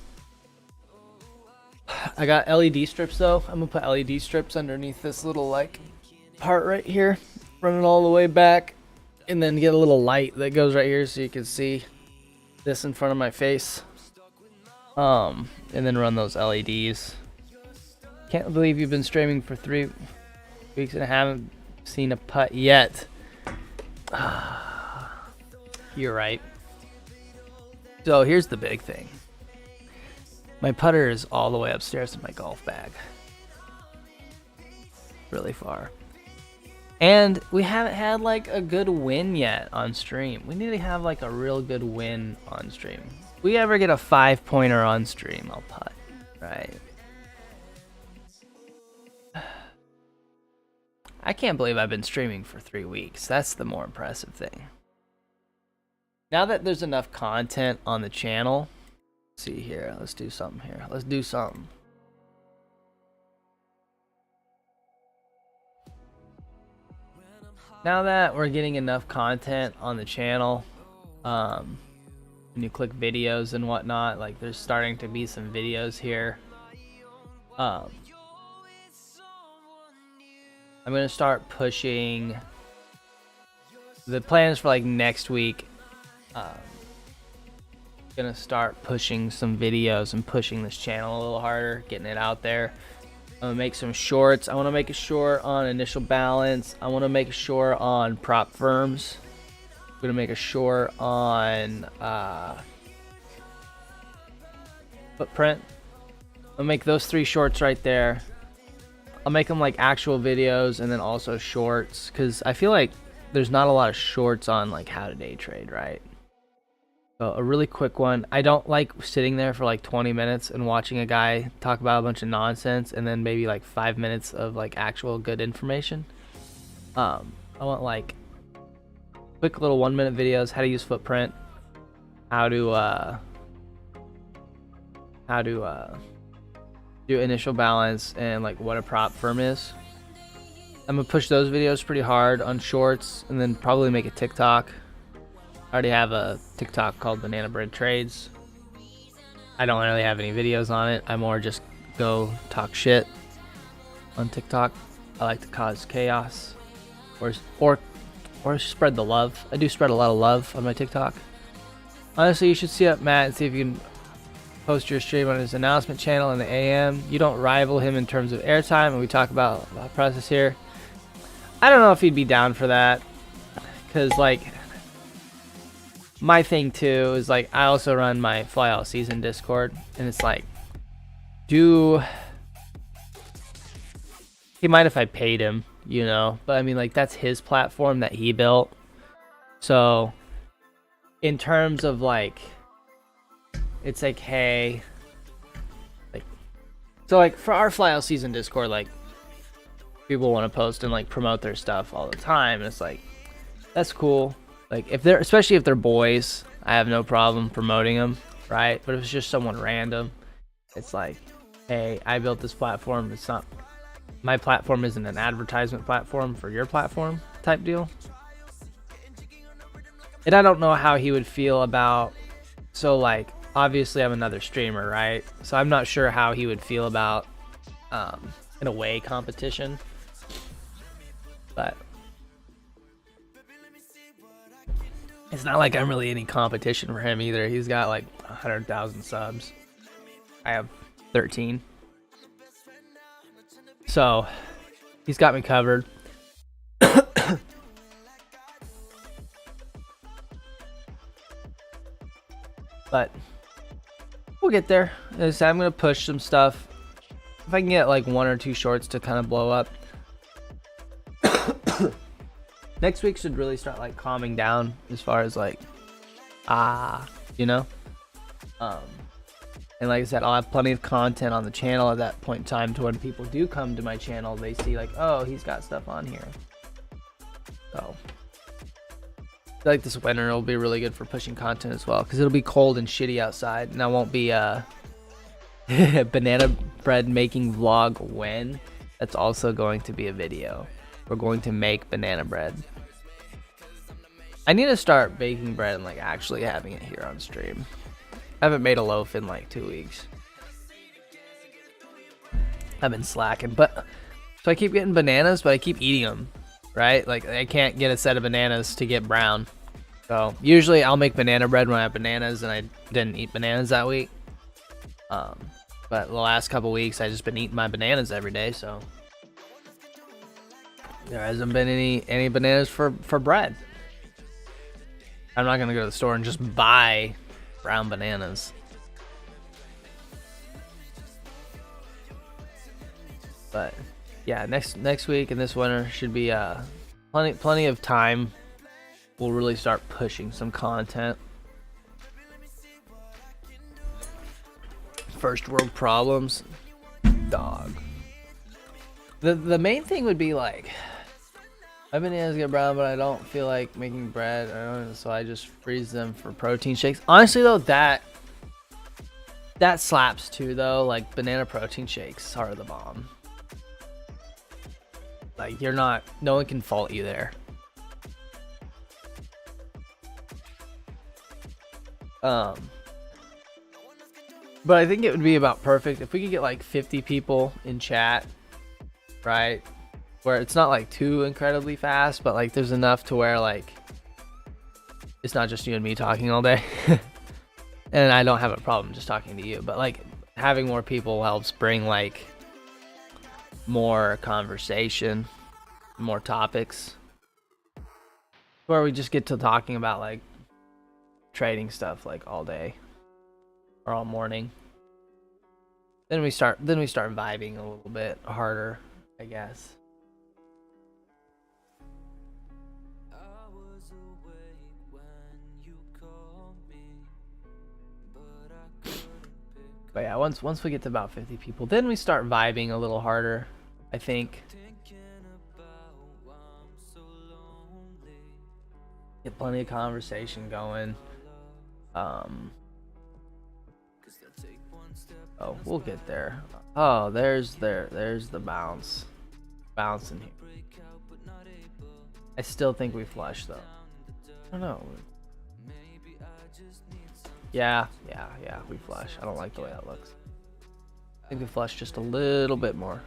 I got LED strips though. I'm gonna put LED strips underneath this little like part right here, run it all the way back, and then get a little light that goes right here so you can see this in front of my face. And then run those LEDs. Can't believe you've been streaming for 3 weeks and I haven't seen a putt yet. You're right. So here's the big thing. My putter is all the way upstairs in my golf bag. Really far. And we haven't had like a good win yet on stream. We need to have like a real good win on stream. If we ever get a 5-pointer on stream, I'll putt. Right. I can't believe I've been streaming for 3 weeks. That's the more impressive thing. Now that there's enough content on the channel, let's see here. Let's do something here. Let's do something. Now that we're getting enough content on the channel, when you click videos and whatnot, like there's starting to be some videos here. I'm gonna start pushing. The plan is for like next week. Gonna start pushing some videos and pushing this channel a little harder, getting it out there. I'm gonna make some shorts. I want to make a short on initial balance. I want to make a short on prop firms. I'm gonna make a short on footprint. I'll make those 3 shorts right there. I'll make them like actual videos and then also shorts, because I feel like there's not a lot of shorts on like how to day trade, right? So a really quick one. I don't like sitting there for like 20 minutes and watching a guy talk about a bunch of nonsense and then maybe like 5 minutes of like actual good information. I want like quick little 1-minute videos, how to use footprint, how to do initial balance, and like what a prop firm is. I'm gonna push those videos pretty hard on shorts and then probably make a TikTok. I already have a TikTok called Banana Bread Trades. I don't really have any videos on it. I more just go talk shit on TikTok. I like to cause chaos or spread the love. I do spread a lot of love on my TikTok. Honestly, you should see up Matt and see if you can post your stream on his announcement channel in the AM. You don't rival him in terms of airtime, and we talk about the process here. I don't know if he'd be down for that, because like my thing too is like I also run my Fly All Season Discord, and it's like, he might if I paid him, you know, but I mean like that's his platform that he built. So in terms of like, it's like, hey, like, so like for our Fly All Season Discord, like people want to post and like promote their stuff all the time, and it's like, that's cool. Like if they're, especially if they're boys, I have no problem promoting them, right? But if it's just someone random, it's like, hey, I built this platform. It's not, my platform isn't an advertisement platform for your platform type deal. And I don't know how he would feel about, so like, obviously I'm another streamer, right? So I'm not sure how he would feel about in a way competition. But It's not like I'm really any competition for him either. He's got like 100,000 subs. I have 13. So he's got me covered. But we'll get there. As I'm gonna push some stuff. If I can get like 1 or 2 shorts to kind of blow up. Next week should really start like calming down as far as like you know. And like I said, I'll have plenty of content on the channel at that point in time to when people do come to my channel, they see like, oh, he's got stuff on here. So I feel like this winter will be really good for pushing content as well, because it'll be cold and shitty outside, and I won't be banana bread making vlog when. That's also going to be a video. We're going to make banana bread. I need to start baking bread and like actually having it here on stream. I haven't made a loaf in like 2 weeks. I've been slacking, but so I keep getting bananas, but I keep eating them, right? Like I can't get a set of bananas to get brown. So usually I'll make banana bread when I have bananas and I didn't eat bananas that week. But the last couple weeks I just been eating my bananas every day, so there hasn't been any bananas for bread. I'm not gonna go to the store and just buy brown bananas. But yeah, next week and this winter should be plenty of time. We'll really start pushing some content. First world problems, dog. The main thing would be like, my bananas get brown, but I don't feel like making bread. So I just freeze them for protein shakes. Honestly though, that slaps too though. Like banana protein shakes are the bomb. Like no one can fault you there. But I think it would be about perfect if we could get like 50 people in chat, right? Where it's not like too incredibly fast, but like there's enough to where like it's not just you and me talking all day. And I don't have a problem just talking to you, but like having more people helps bring like more conversation, more topics, where we just get to talking about like trading stuff like all day or all morning. Then we start vibing a little bit harder, I guess. But yeah, once we get to about 50 people, then we start vibing a little harder, I think. Get plenty of conversation going. Oh, we'll get there. Oh, there's the bounce. Bouncing here. I still think we flush though. I don't know. Yeah, we flush. I don't like the way that looks. I think we flush just a little bit more.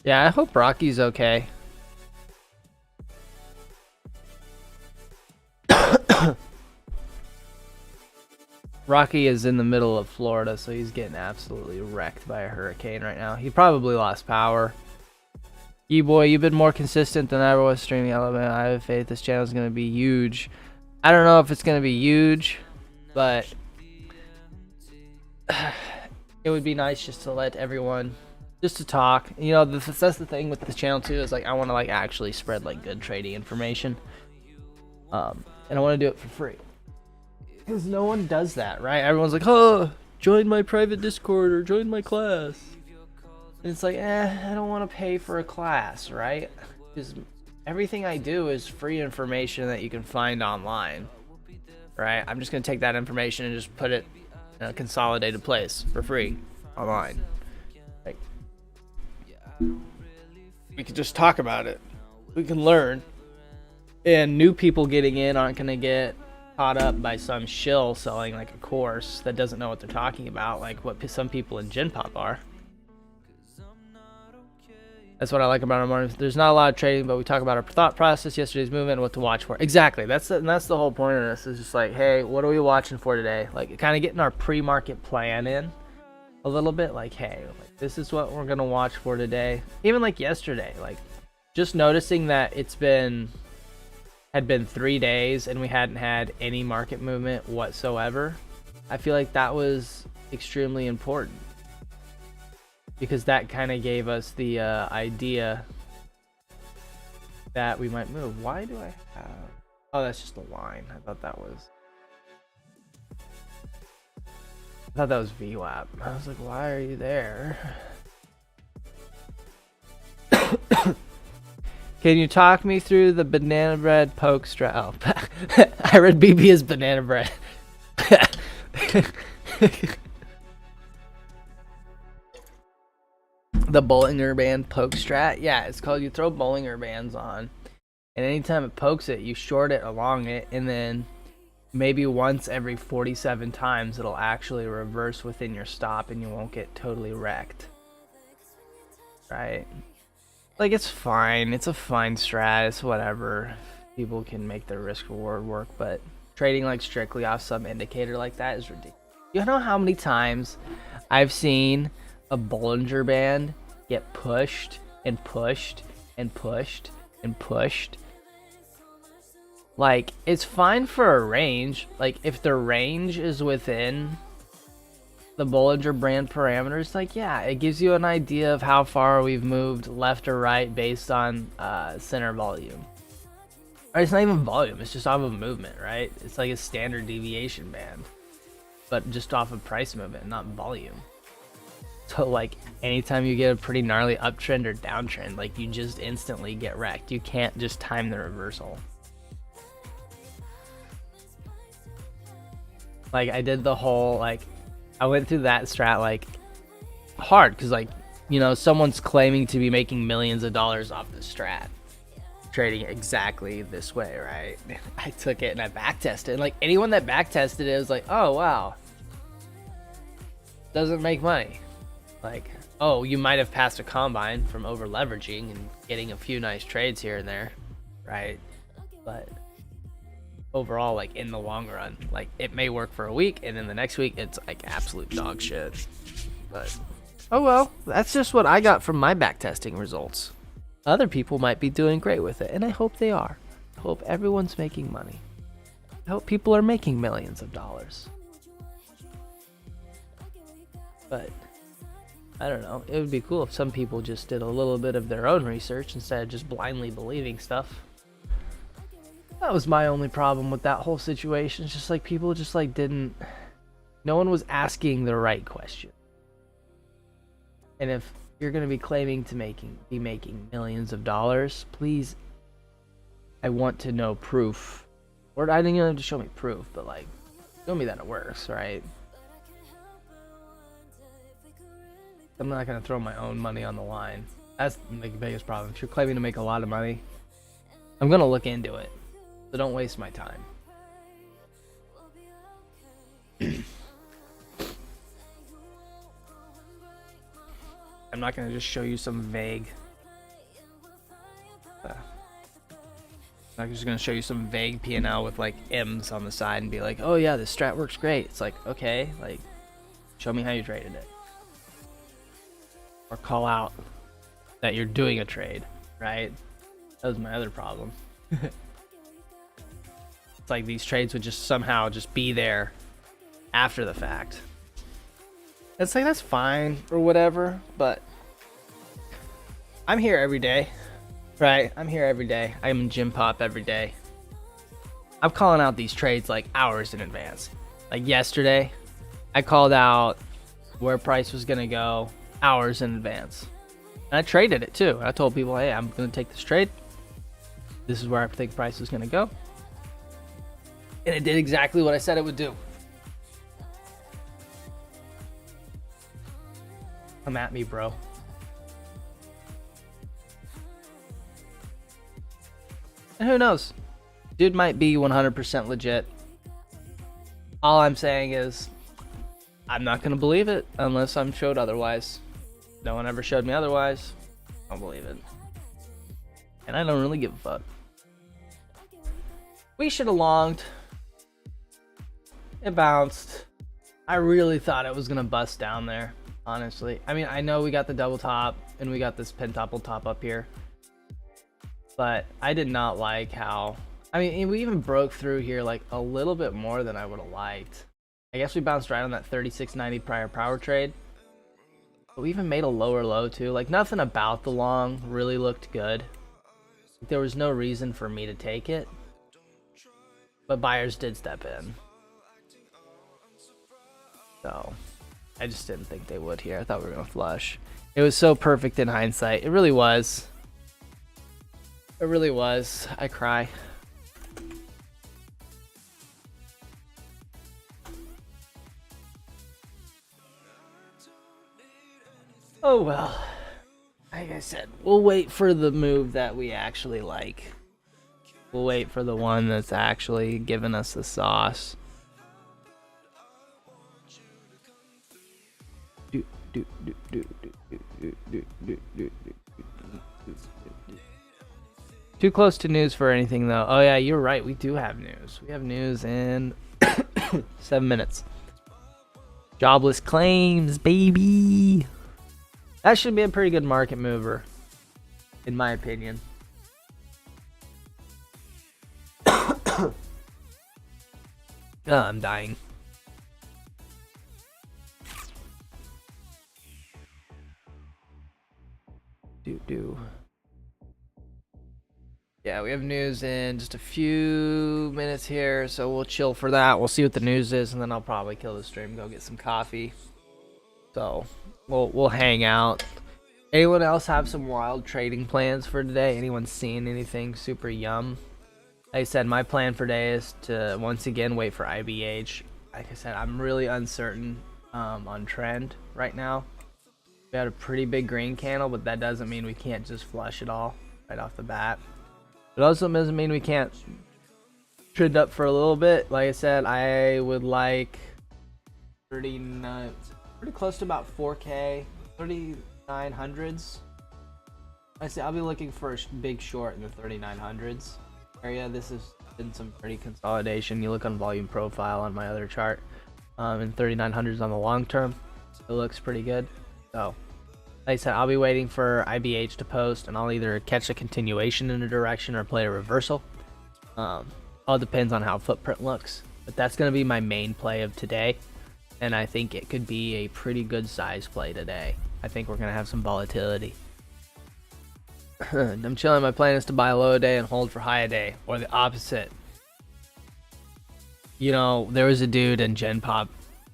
Yeah, I hope Rocky's okay. Rocky is in the middle of Florida, so he's getting absolutely wrecked by a hurricane right now. He probably lost power. You boy, you've been more consistent than I ever was streaming Element. I have faith this channel is going to be huge. I don't know if it's going to be huge, but it would be nice just to let everyone, just to talk. You know, that's the thing with the channel too, is like I want to like actually spread like good trading information. And I want to do it for free. Because no one does that, right? Everyone's like, oh, join my private Discord or join my class. And it's like, I don't want to pay for a class, right? Because everything I do is free information that you can find online. right? I'm just gonna take that information and just put it in a consolidated place for free online. Like, we can just talk about it. We can learn, and new people getting in aren't gonna get caught up by some shill selling like a course that doesn't know what they're talking about, like what some people in Gen Pop are. That's what I like about our morning. There's not a lot of trading, but we talk about our thought process, yesterday's movement, and what to watch for. Exactly. That's the whole point of this. Is just like, hey, what are we watching for today? Like, kind of getting our pre-market plan in a little bit. Like, hey, like, this is what we're gonna watch for today. Even like yesterday, like just noticing that had been 3 days and we hadn't had any market movement whatsoever. I feel like that was extremely important, because that kind of gave us the idea that we might move. Why do I have... Oh, that's just a line. I thought that was VWAP. I was like, why are you there? Can you talk me through the banana bread poke strat? Oh, I read BB as banana bread. The Bollinger Band poke strat. Yeah, it's called, you throw Bollinger Bands on, and anytime it pokes it, you short it along it, and then maybe once every 47 times it'll actually reverse within your stop and you won't get totally wrecked. Right? Like, it's fine. It's a fine strat. It's whatever. People can make their risk reward work, but trading like strictly off some indicator like that is ridiculous. You know how many times I've seen a Bollinger Band get pushed and pushed and pushed and pushed? Like, it's fine for a range. Like, if the range is within the Bollinger Band parameters, like, yeah, it gives you an idea of how far we've moved left or right based on center volume. Or it's not even volume, it's just off of movement, right? It's like a standard deviation band, but just off of price movement, not volume. So, like, anytime you get a pretty gnarly uptrend or downtrend, like, you just instantly get wrecked. You can't just time the reversal. Like, I did the whole, like, I went through that strat, like, hard, because, like, you know, someone's claiming to be making millions of dollars off this strat, trading exactly this way, right? I took it and I backtested, and, like, anyone that backtested it was like, oh, wow, doesn't make money. Like, oh, you might have passed a combine from over leveraging and getting a few nice trades here and there, right? But overall, like, in the long run, like, it may work for a week, and then the next week it's like absolute dog shit. But oh well, that's just what I got from my backtesting results. Other people might be doing great with it, and I hope they are. I hope everyone's making money. I hope people are making millions of dollars. But I don't know, it would be cool if some people just did a little bit of their own research instead of just blindly believing stuff. That was my only problem with that whole situation. It's just like people just like no one was asking the right question. And if you're going to be claiming to be making millions of dollars, please, I want to know proof. Or I didn't even have to show me proof, but like, show me that it works, right? I'm not going to throw my own money on the line. That's the biggest problem. If you're claiming to make a lot of money, I'm going to look into it. So don't waste my time. I'm not going to just show you some vague... I'm not just going to show you some vague P&L with like M's on the side and be like, oh yeah, this strat works great. It's like, okay, like, show me how you traded it. Or call out that you're doing a trade, right? That was my other problem. It's like these trades would just somehow just be there after the fact. It's like, that's fine or whatever, but I'm here every day, right? I'm here every day. I'm in Gym Pop every day. I'm calling out these trades like hours in advance. Like yesterday, I called out where price was gonna go hours in advance. And I traded it too. I told people, hey, I'm gonna take this trade. This is where I think price is gonna go. And it did exactly what I said it would do. Come at me, bro. And who knows? Dude might be 100% legit. All I'm saying is, I'm not going to believe it unless I'm showed otherwise. No one ever showed me otherwise. I don't believe it. And I don't really give a fuck. We should have longed. It bounced. I really thought it was going to bust down there, honestly. I mean, I know we got the double top and we got this pentuple top up here. But I did not like how... I mean, we even broke through here like a little bit more than I would have liked. I guess we bounced right on that 36.90 prior power trade. But we even made a lower low too. Like, nothing about the long really looked good. There was no reason for me to take it. But buyers did step in. So, I just didn't think they would here. I thought we were going to flush. It was so perfect in hindsight. It really was. It really was. I cry. Oh well. Like I said, we'll wait for the move that we actually like. We'll wait for the one that's actually giving us the sauce. Too close to news for anything though. Oh yeah, you're right. We do have news. We have news in 7 minutes. Jobless claims, baby. That should be a pretty good market mover, in my opinion. Oh, I'm dying. Yeah, we have news in just a few minutes here, so we'll chill for that. We'll see what the news is, and then I'll probably kill the stream, go get some coffee. So we'll hang out. Anyone else have some wild trading plans for today? Anyone seeing anything super yum? Like I said, my plan for today is to once again wait for IBH. Like I said, I'm really uncertain on trend right now. We had a pretty big green candle, but that doesn't mean we can't just flush it all right off the bat. It also doesn't mean we can't trend up for a little bit. Like I said, I would like 39, pretty close to about 4K, 3900s. I say I'll be looking for a big short in the 3900s area. This has been some pretty consolidation. You look on volume profile on my other chart, in 3900s on the long term, it looks pretty good. So like I said, I'll be waiting for IBH to post, and I'll either catch a continuation in a direction or play a reversal. All depends on how footprint looks, but that's going to be my main play of today, and I think it could be a pretty good size play today. I think we're going to have some volatility. I'm chilling. My plan is to buy low a day and hold for high a day, or the opposite. You know, there was a dude in Gen Pop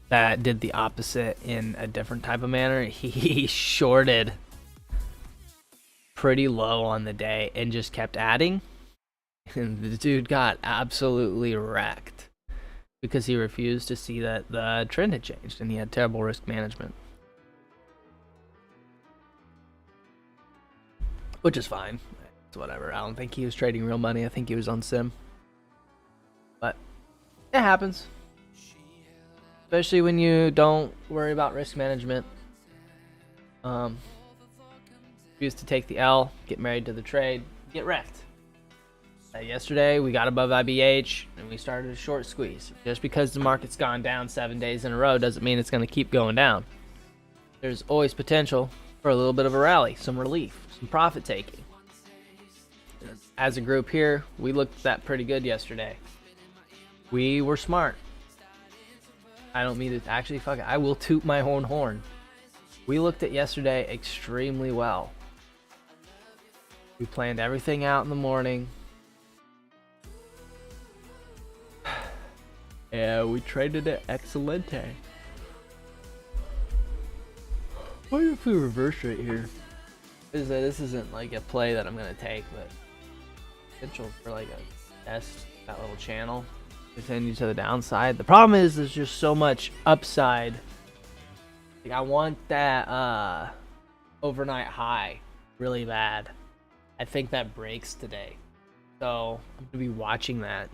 that did the opposite in a different type of manner. He shorted pretty low on the day and just kept adding. And the dude got absolutely wrecked because he refused to see that the trend had changed and he had terrible risk management. Which is fine. It's whatever. I don't think he was trading real money. I think he was on sim. But it happens. Especially when you don't worry about risk management. Used to take the L, get married to the trade, get wrecked. Yesterday we got above IBH and we started a short squeeze. Just because the market's gone down 7 days in a row doesn't mean it's going to keep going down. There's always potential for a little bit of a rally, some relief, some profit taking. As a group here, we looked at that pretty good yesterday. We were smart. I don't mean to actually, fuck it, I will toot my own horn. We looked at yesterday extremely well. We planned everything out in the morning. Yeah, we traded it excelente. What if we reverse right here? This isn't like a play that I'm gonna take, but potential for like a test that little channel. continue to the downside. The problem is there's just so much upside. Like, I want that overnight high really bad. I think that breaks today, so I'm gonna be watching that.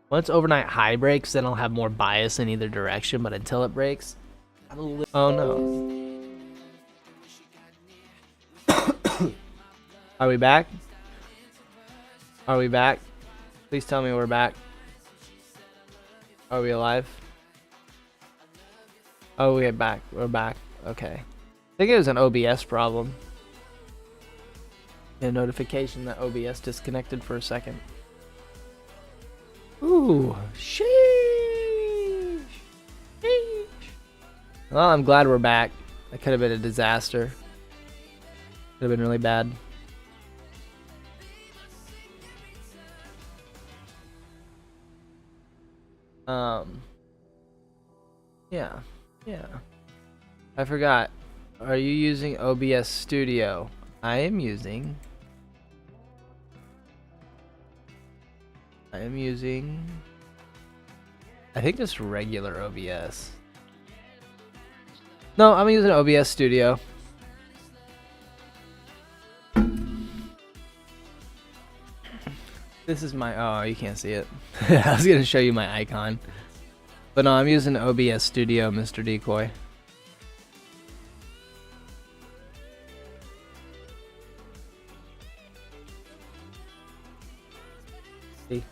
Once overnight high breaks, then I'll have more bias in either direction, but until it breaks, I'm a little... Oh no. Are we back? Are we back? Please tell me we're back. Are we alive? Oh, we're back. We're back. Okay. I think it was an OBS problem. A notification that OBS disconnected for a second. Ooh, sheesh. Sheesh. Well, I'm glad we're back. That could have been a disaster. Could have been really bad. Yeah. I forgot. Are you using OBS Studio? I am using. I think just regular OBS. No, I'm using OBS Studio. This is my, oh, you can't see it. I was gonna show you my icon. But no, I'm using OBS Studio, Mr. Decoy. See?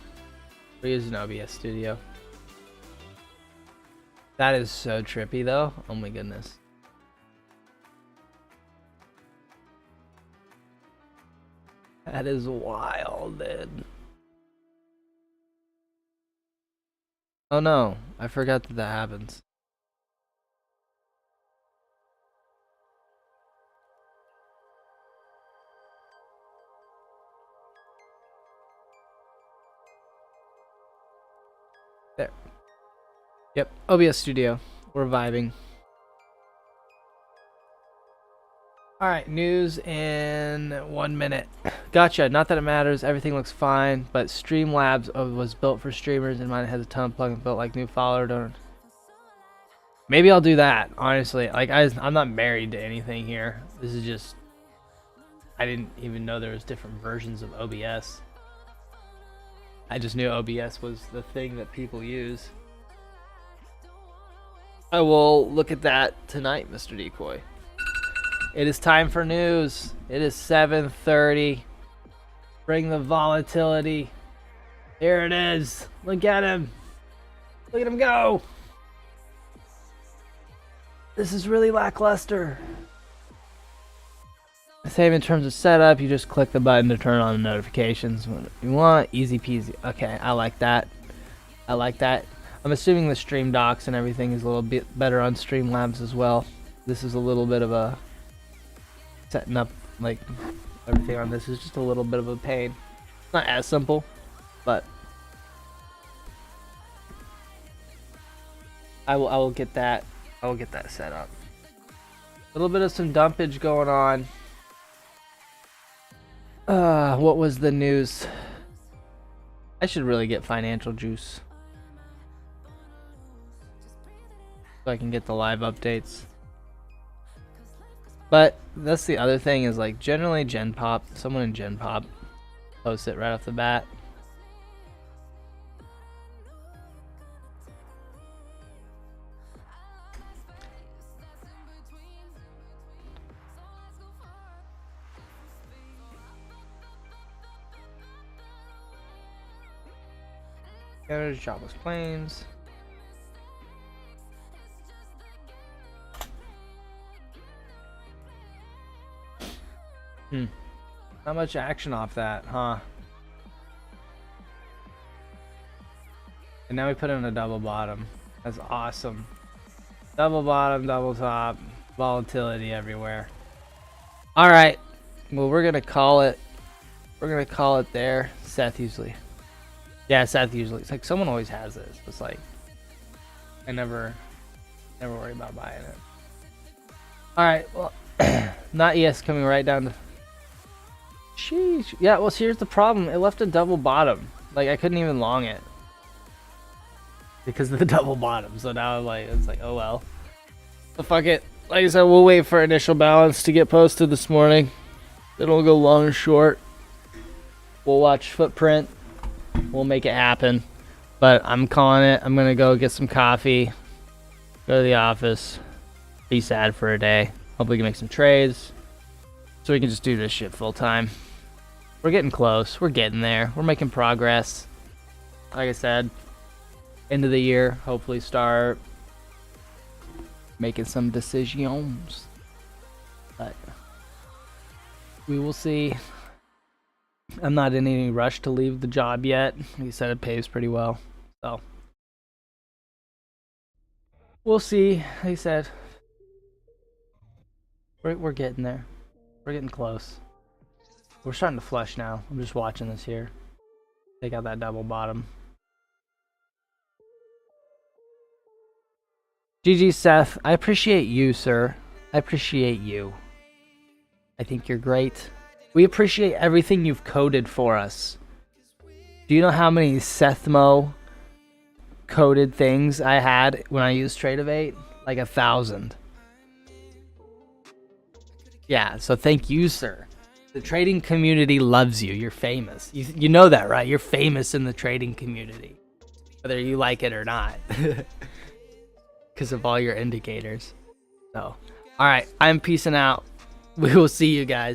We're using OBS Studio. That is so trippy though. Oh my goodness. That is wild, dude. Oh no, I forgot that that happens. There. Yep, OBS Studio. We're vibing. Alright, news in 1 minute. Gotcha, not that it matters, everything looks fine, but Streamlabs was built for streamers and mine has a ton of plugins built like new follower don't. Maybe I'll do that, honestly. Like I'm not married to anything here. This is just, I didn't even know there was different versions of OBS. I just knew OBS was the thing that people use. I will look at that tonight, Mr. Decoy. It is time for news. It is 7:30. Bring the volatility. Here it is. Look at him. Look at him go. This is really lackluster. Same in terms of setup. You just click the button to turn on the notifications when you want. Easy peasy. Okay, I like that. I like that. I'm assuming the stream docs and everything is a little bit better on Streamlabs as well. This is a little bit of a setting up, like everything on this is just a little bit of a pain. Not as simple, but I will get that. I will get that set up. A little bit of some dumpage going on. What was the news? I should really get financial juice so I can get the live updates. But that's the other thing is like generally Gen Pop, someone in Gen Pop posts it right off the bat. Canada's jobless claims. Not much action off that, huh? And now we put in a double bottom. That's awesome. Double bottom, double top, volatility everywhere. All right. Well, we're gonna call it. We're gonna call it there. Seth usually. Yeah, Seth usually. It's like someone always has this. It's like I never worry about buying it. All right. Well, not ES coming right down to. Sheesh. Yeah, well, here's the problem. It left a double bottom. Like, I couldn't even long it. because of the double bottom. So now I'm like, it's like, oh well. But fuck it. Like I said, we'll wait for initial balance to get posted this morning. It'll go long or short. We'll watch footprint. We'll make it happen. But I'm calling it. I'm gonna go get some coffee. Go to the office. Be sad for a day. Hopefully we can make some trades. So we can just do this shit full time. We're getting close. We're getting there. We're making progress. Like I said, end of the year, hopefully start making some decisions. But we will see. I'm not in any rush to leave the job yet. He said it pays pretty well. So we'll see. Like I said, we're getting there. We're getting close. We're starting to flush now. I'm just watching this here. Take out that double bottom. GG Seth, I appreciate you, sir. I appreciate you. I think you're great. We appreciate everything you've coded for us. Do you know how many Sethmo coded things I had when I used Tradeovate? Like 1,000. Yeah, so thank you, sir. The trading community loves you. You're famous. You know that, right? You're famous in the trading community, whether you like it or not, because of all your indicators. So, all right, I'm peacing out. We will see you guys.